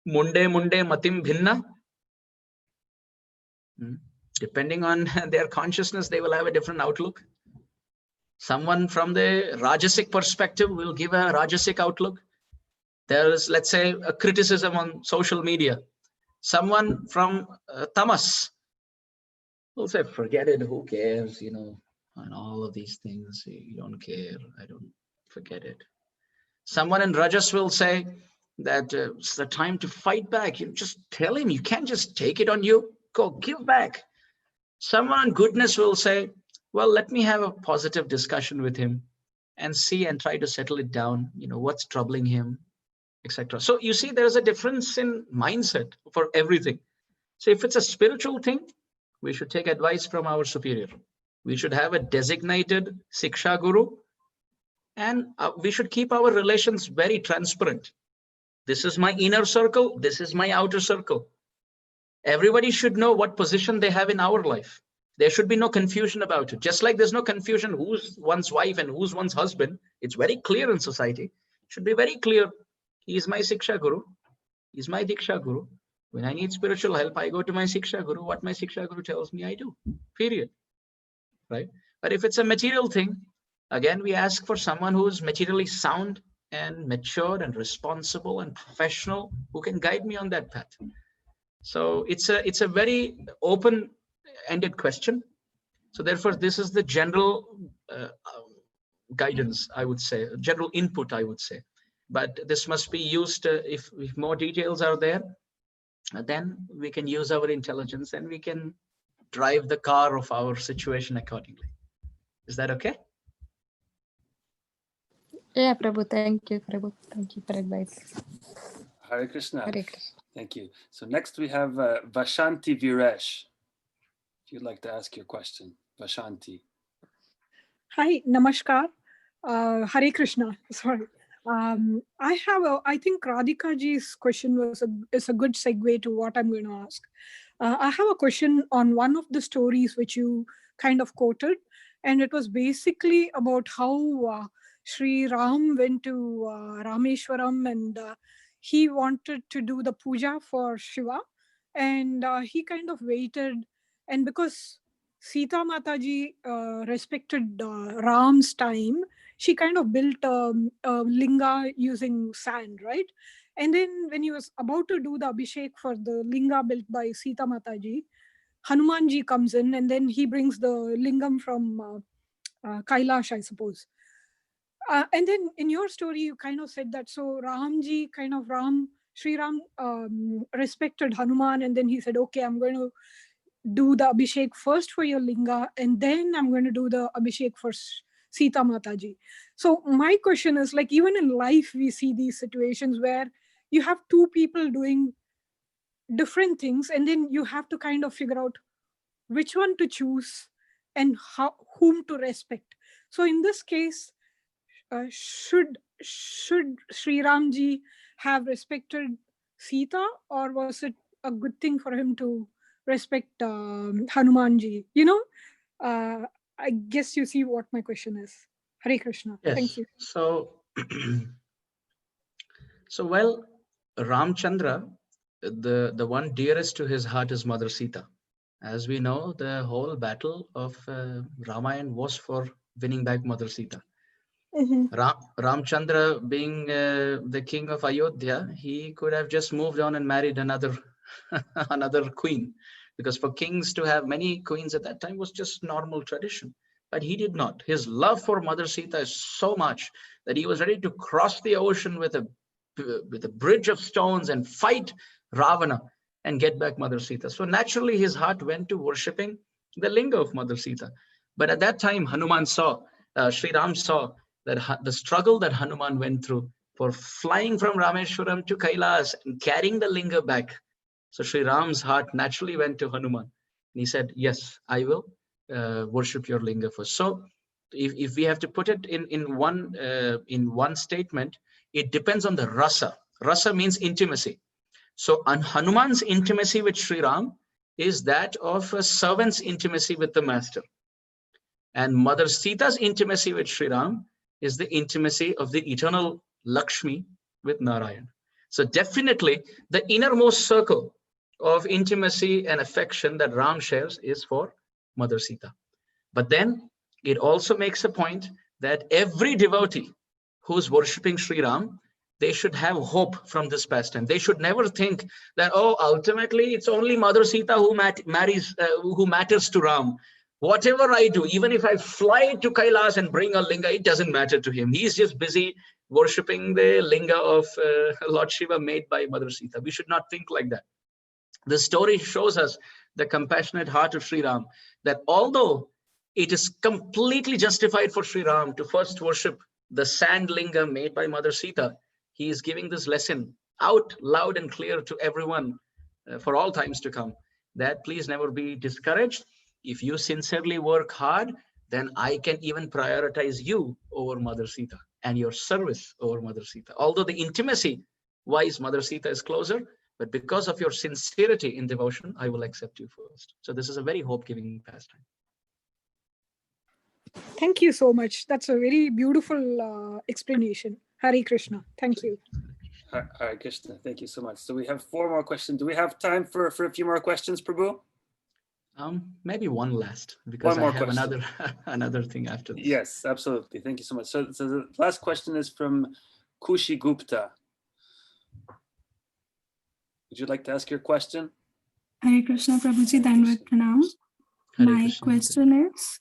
munde matim bhinna. Depending on their consciousness, they will have a different outlook. Someone from the Rajasic perspective will give a Rajasic outlook. There is, let's say, a criticism on social media. Someone from Tamas will say, forget it, who cares, you know, and all of these things, you don't care, I don't, forget it. Someone in Rajas will say that it's the time to fight back. You just tell him, you can't just take it on you, go give back. Someone on goodness will say, well, let me have a positive discussion with him and see and try to settle it down, you know, what's troubling him, etc. So you see, there's a difference in mindset for everything. So if it's a spiritual thing, we should take advice from our superior. We should have a designated Siksha Guru, and we should keep our relations very transparent. This is my inner circle, this is my outer circle. Everybody should know what position they have in our life. There should be no confusion about it. Just like there's no confusion who's one's wife and who's one's husband, it's very clear in society. It should be very clear. He is my Siksha Guru, he's my Diksha Guru. When I need spiritual help, I go to my Siksha Guru. What my Siksha Guru tells me, I do, period. Right? But if it's a material thing, again, we ask for someone who is materially sound and mature and responsible and professional, who can guide me on that path. So it's a very open-ended question. So therefore, this is the general guidance, I would say, general input, I would say. But this must be used, if more details are there, then we can use our intelligence and we can drive the car of our situation accordingly. Is that okay? Yeah, Prabhu, thank you, Prabhu. Thank you for advice. Hare Krishna. Hare Krishna. Thank you. So next we have Vashanti Viresh. If you'd like to ask your question, Vashanti. Hi, Namaskar. Hare Krishna. Sorry. I think Radhika ji's question is a good segue to what I'm going to ask. I have a question on one of the stories which you kind of quoted, and it was basically about how Sri Ram went to Rameshwaram and he wanted to do the puja for Shiva, and he kind of waited, and because Sita Mataji respected Ram's time, she kind of built a linga using sand, right? And then when he was about to do the abhishek for the linga built by Sita Mataji, Hanumanji comes in and then he brings the lingam from Kailash, I suppose. And then in your story, you kind of said that so Sri Ram respected Hanuman, and then he said, okay, I'm going to do the abhishek first for your linga, and then I'm going to do the abhishek for Sita Mataji. So my question is, like, even in life, we see these situations where you have two people doing different things, and then you have to kind of figure out which one to choose and whom to respect. So in this case, should Sri Ramji have respected Sita, or was it a good thing for him to respect Hanumanji? I guess you see what my question is. Hare Krishna. Yes. Thank you. So, well, Ramchandra, the one dearest to his heart is Mother Sita. As we know, the whole battle of Ramayana was for winning back Mother Sita. Ramchandra, being the king of Ayodhya, he could have just moved on and married another queen, because for kings to have many queens at that time was just normal tradition. But he did not. His love for Mother Sita is so much that he was ready to cross the ocean with a bridge of stones and fight Ravana and get back Mother Sita. So naturally, his heart went to worshipping the linga of Mother Sita. But at that time, Sri Ram saw that the struggle that Hanuman went through for flying from Rameshwaram to Kailas and carrying the linga back. So Sri Ram's heart naturally went to Hanuman. And he said, yes, I will worship your linga first. So if we have to put it in one statement, it depends on the rasa. Rasa means intimacy. So Hanuman's intimacy with Sri Ram is that of a servant's intimacy with the master. And Mother Sita's intimacy with Sri Ram is the intimacy of the eternal Lakshmi with Narayan. So definitely the innermost circle of intimacy and affection that Ram shares is for Mother Sita. But then it also makes a point that every devotee who's worshipping Sri Ram, they should have hope from this pastime. They should never think that, oh, ultimately it's only Mother Sita who matters to Ram. Whatever I do, even if I fly to Kailas and bring a linga, it doesn't matter to him. He's just busy worshipping the linga of Lord Shiva made by Mother Sita. We should not think like that. The story shows us the compassionate heart of Sri Ram, that although it is completely justified for Sri Ram to first worship the sand linga made by Mother Sita, he is giving this lesson out loud and clear to everyone for all times to come, that please never be discouraged. If you sincerely work hard, then I can even prioritize you over Mother Sita and your service over Mother Sita. Although the intimacy-wise, Mother Sita is closer, but because of your sincerity in devotion, I will accept you first. So this is a very hope-giving pastime. Thank you so much. That's a very beautiful explanation. Hare Krishna. Thank you. Hare Krishna. Thank you so much. So we have 4 more questions. Do we have time for a few more questions, Prabhu? Maybe one last, because I have another thing after this. Yes, absolutely. Thank you so much. So the last question is from Kushi Gupta. Would you like to ask your question? Hare Krishna, Prabhuji, Dandavat Pranam. My question is,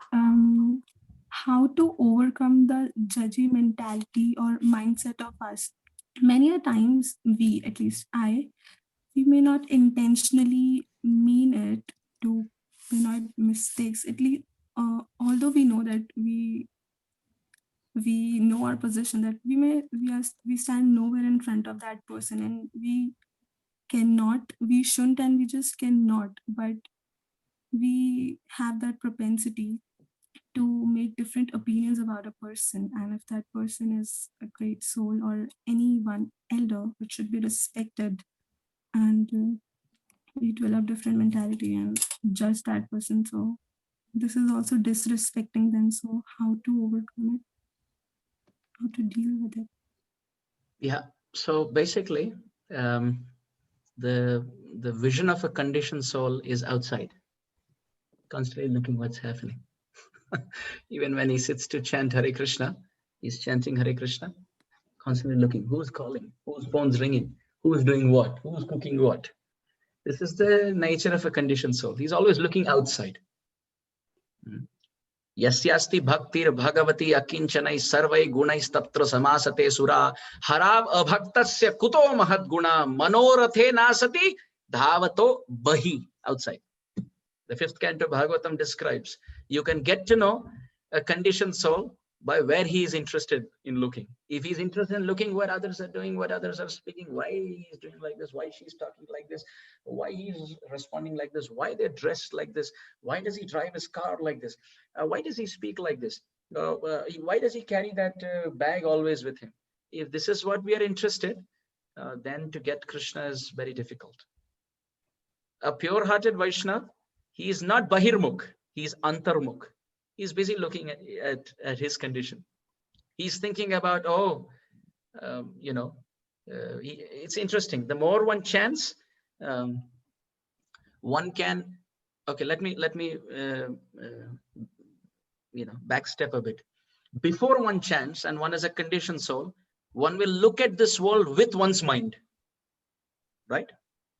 how to overcome the judgy mentality or mindset of us. Many a times we, at least we may not intentionally mean it to not mistakes. At least, although we know that we know our position, that we stand nowhere in front of that person, and we we shouldn't, and we just cannot, but we have that propensity to make different opinions about a person. And if that person is a great soul or anyone elder, it should be respected. And we develop different mentality and judge that person. So this is also disrespecting them. So how to overcome it? How to deal with it? Yeah. So basically, the vision of a conditioned soul is outside, constantly looking what's happening. Even when he sits to chant Hare Krishna, he's chanting Hare Krishna, constantly looking who's calling, whose phone's ringing, who's doing what, who's cooking what. This is the nature of a conditioned soul. He's always looking outside. Yasyasti bhaktir bhagavati akinchanai sarvai gunais tatra samasate sura harav abhaktasya kuto mahad guna manorathe nasati dhavato bahi, outside. The 5th canto of Bhagavatam describes, you can get to know a conditioned soul by where he is interested in looking. If he's interested in looking what others are doing, what others are speaking, why he's doing like this, why she's talking like this, why he's responding like this, why they're dressed like this, why does he drive his car like this, why does he speak like this, why does he carry that bag always with him? If this is what we are interested, then to get Krishna is very difficult. A pure-hearted Vaishnava, he is not Bahirmukh, he is Antarmukh. He's busy looking at his condition. He's thinking about, it's interesting. The more one chants, one can, okay, let me backstep a bit. Before one chants and one is a conditioned soul, one will look at this world with one's mind, right?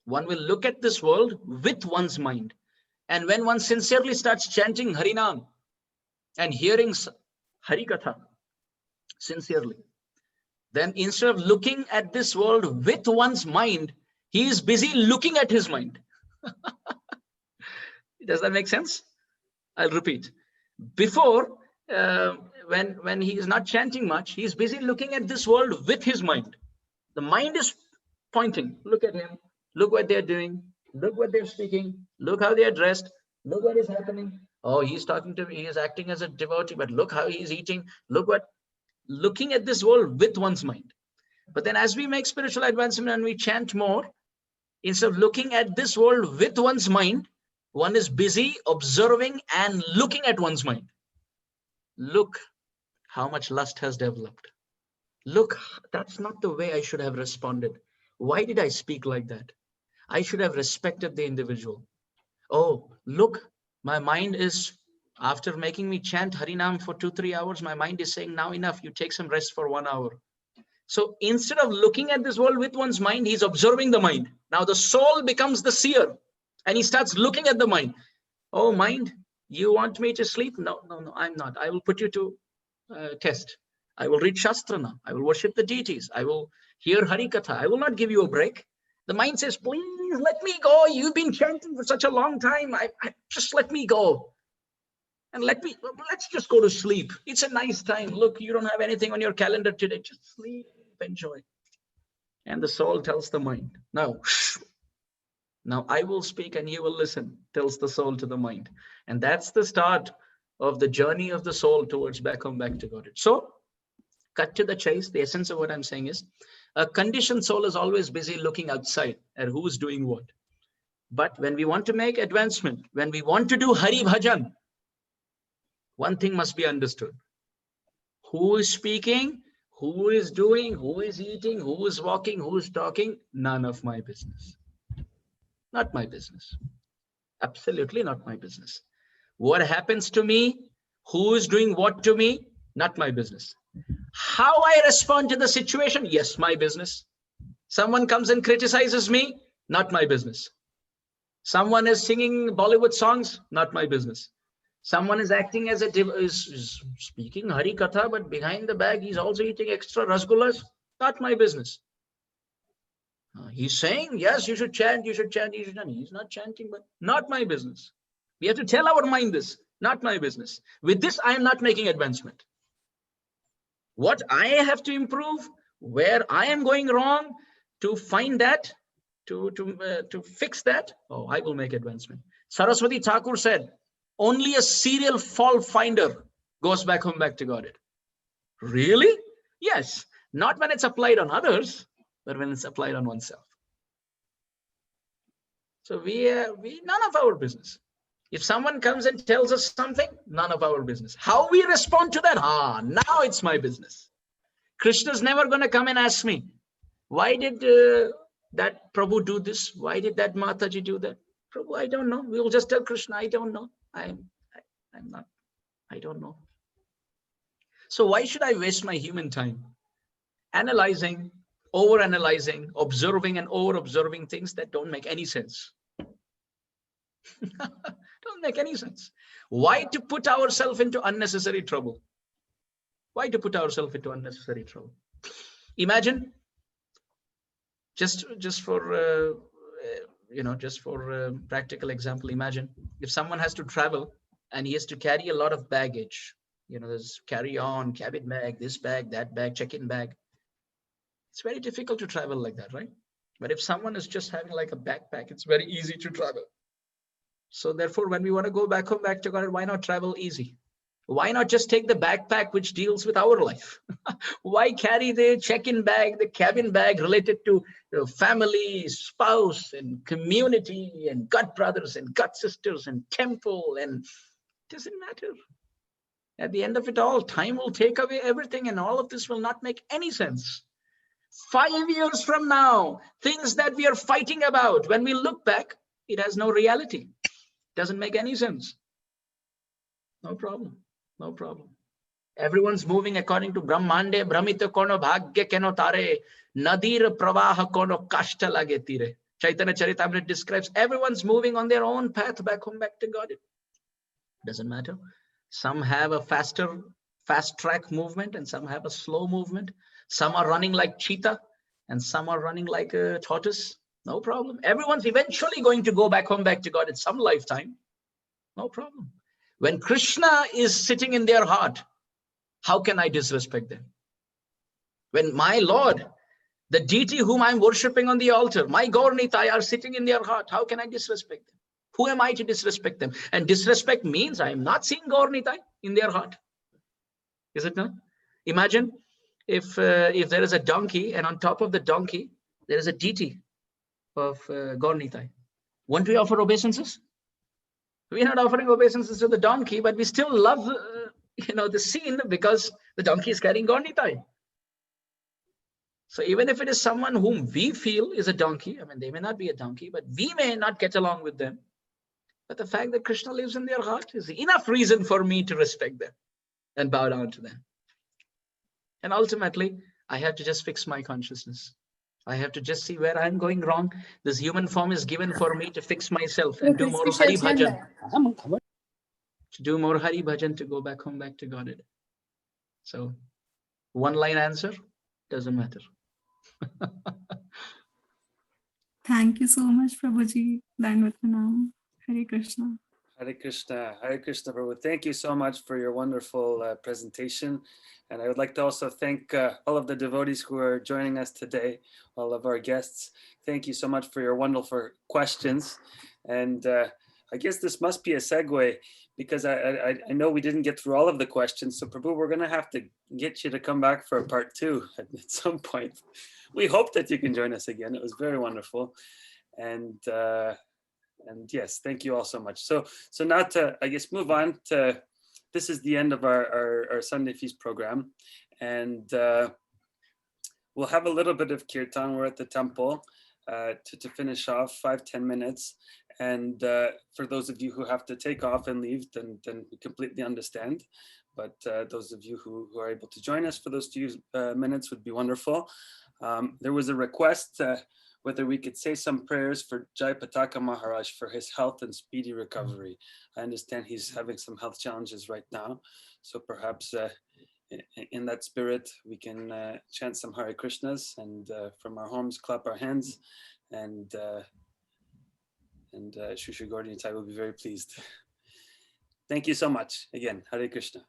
One will look at this world with one's mind. And when one sincerely starts chanting Harinam and hearing Harikatha sincerely, then instead of looking at this world with one's mind, he is busy looking at his mind. Does that make sense? I'll repeat. Before, when he is not chanting much, he is busy looking at this world with his mind. The mind is pointing. Look at him. Look what they're doing. Look what they're speaking. Look how they're dressed. Look what is happening. Oh, he's talking to me. He is acting as a devotee, but look how he's eating. Look what, looking at this world with one's mind. But then as we make spiritual advancement and we chant more, instead of looking at this world with one's mind, one is busy observing and looking at one's mind. Look how much lust has developed. Look, that's not the way I should have responded. Why did I speak like that? I should have respected the individual. Oh, look, my mind is, after making me chant Harinam for 2-3 hours, my mind is saying, now enough, you take some rest for 1 hour. So instead of looking at this world with one's mind, he's observing the mind. Now the soul becomes the seer and he starts looking at the mind. Oh, mind, you want me to sleep? No, I'm not. I will put you to test. I will read Shastra now. I will worship the deities. I will hear Harikatha. I will not give you a break. The mind says, please let me go. You've been chanting for such a long time. Just let me go. And let's just go to sleep. It's a nice time. Look, you don't have anything on your calendar today. Just sleep, enjoy. And the soul tells the mind, now I will speak and you will listen, tells the soul to the mind. And that's the start of the journey of the soul towards back home, back to Godhead. So, cut to the chase. The essence of what I'm saying is, a conditioned soul is always busy looking outside at who's doing what. But when we want to make advancement, when we want to do Hari Bhajan, one thing must be understood. Who is speaking, who is doing, who is eating, who is walking, who is talking, none of my business. Not my business. Absolutely not my business. What happens to me, who is doing what to me, not my business. How I respond to the situation, yes, my business. Someone comes and criticizes me, not my business. Someone is singing Bollywood songs, not my business. Someone is acting as is speaking Hari Katha, but behind the bag, he's also eating extra rasgullas, not my business. He's saying, yes, you should chant, you should chant, you should chant. He's not chanting, but not my business. We have to tell our mind this, not my business. With this, I am not making advancement. What I have to improve, where I am going wrong, to find that to fix that? Oh, I will make advancement. Saraswati Thakur said, only a serial fault finder goes back home back to Godhead. Really? Yes. Not when it's applied on others, but when it's applied on oneself. So we none of our business. If someone comes and tells us something, none of our business. How we respond to that? Now it's my business. Krishna's never going to come and ask me, why did that Prabhu do this? Why did that Mataji do that? Prabhu, I don't know. We will just tell Krishna, I don't know. I don't know. So why should I waste my human time analyzing, over-analyzing, observing and over-observing things that don't make any sense? Don't make any sense. Why to put ourselves into unnecessary trouble? Why to put ourselves into unnecessary trouble? Imagine, just for practical example, imagine if someone has to travel and he has to carry a lot of baggage. There's carry-on, cabin bag, this bag, that bag, check-in bag. It's very difficult to travel like that, right? But if someone is just having like a backpack, it's very easy to travel. So therefore, when we want to go back home, back to God, why not travel easy? Why not just take the backpack which deals with our life? Why carry the check-in bag, the cabin bag related to family, spouse, and community, and gut brothers and gut sisters, and temple, and it doesn't matter. At the end of it all, time will take away everything, and all of this will not make any sense. 5 years from now, things that we are fighting about, when we look back, it has no reality. Doesn't make any sense. No problem. No problem. Everyone's moving according to Brahmande, Brahmita kono bhagya keno tare, Nadir pravaha kono kashta lage tire. Chaitanya Charitamrita describes everyone's moving on their own path back home, back to God. It doesn't matter. Some have a fast track movement and some have a slow movement. Some are running like cheetah and some are running like a tortoise. No problem. Everyone's eventually going to go back home, back to God in some lifetime. No problem. When Krishna is sitting in their heart, how can I disrespect them? When my Lord, the deity whom I'm worshipping on the altar, my Gaur Nitai are sitting in their heart, how can I disrespect them? Who am I to disrespect them? And disrespect means I am not seeing Gaur Nitai in their heart. Is it not? Imagine if there is a donkey and on top of the donkey, there is a deity of Gaur Nitai. Won't we offer obeisances? We're not offering obeisances to the donkey, but we still love the scene because the donkey is carrying Gaur Nitai. So even if it is someone whom we feel is a donkey, I mean, they may not be a donkey, but we may not get along with them. But the fact that Krishna lives in their heart is enough reason for me to respect them and bow down to them. And ultimately, I have to just fix my consciousness. I have to just see where I'm going wrong. This human form is given for me to fix myself and do more Hari Bhajan. To do more Hari Bhajan, to go back home, back to Godhead. So, one line answer, doesn't matter. Thank you so much, Prabhuji. Dandavad Pranam. Hare Krishna. Hare Krishna. Hare Krishna, Prabhu. Thank you so much for your wonderful presentation. And I would like to also thank all of the devotees who are joining us today, all of our guests. Thank you so much for your wonderful questions. And I guess this must be a segue because I know we didn't get through all of the questions. So Prabhu, we're going to have to get you to come back for a part 2 at some point. We hope that you can join us again. It was very wonderful. And yes, thank you all so much. So now to, I guess, move on to, this is the end of our Sunday Feast program. And we'll have a little bit of kirtan. We're at the temple to finish off 5-10 minutes. And for those of you who have to take off and leave, then we completely understand. But those of you who are able to join us for those 2 minutes would be wonderful. There was a request whether we could say some prayers for Jai Pataka Maharaj for his health and speedy recovery. I understand he's having some health challenges right now. So perhaps in that spirit, we can chant some Hare Krishnas and from our homes, clap our hands, and Shri Gaur Nitai will be very pleased. Thank you so much. Again, Hare Krishna.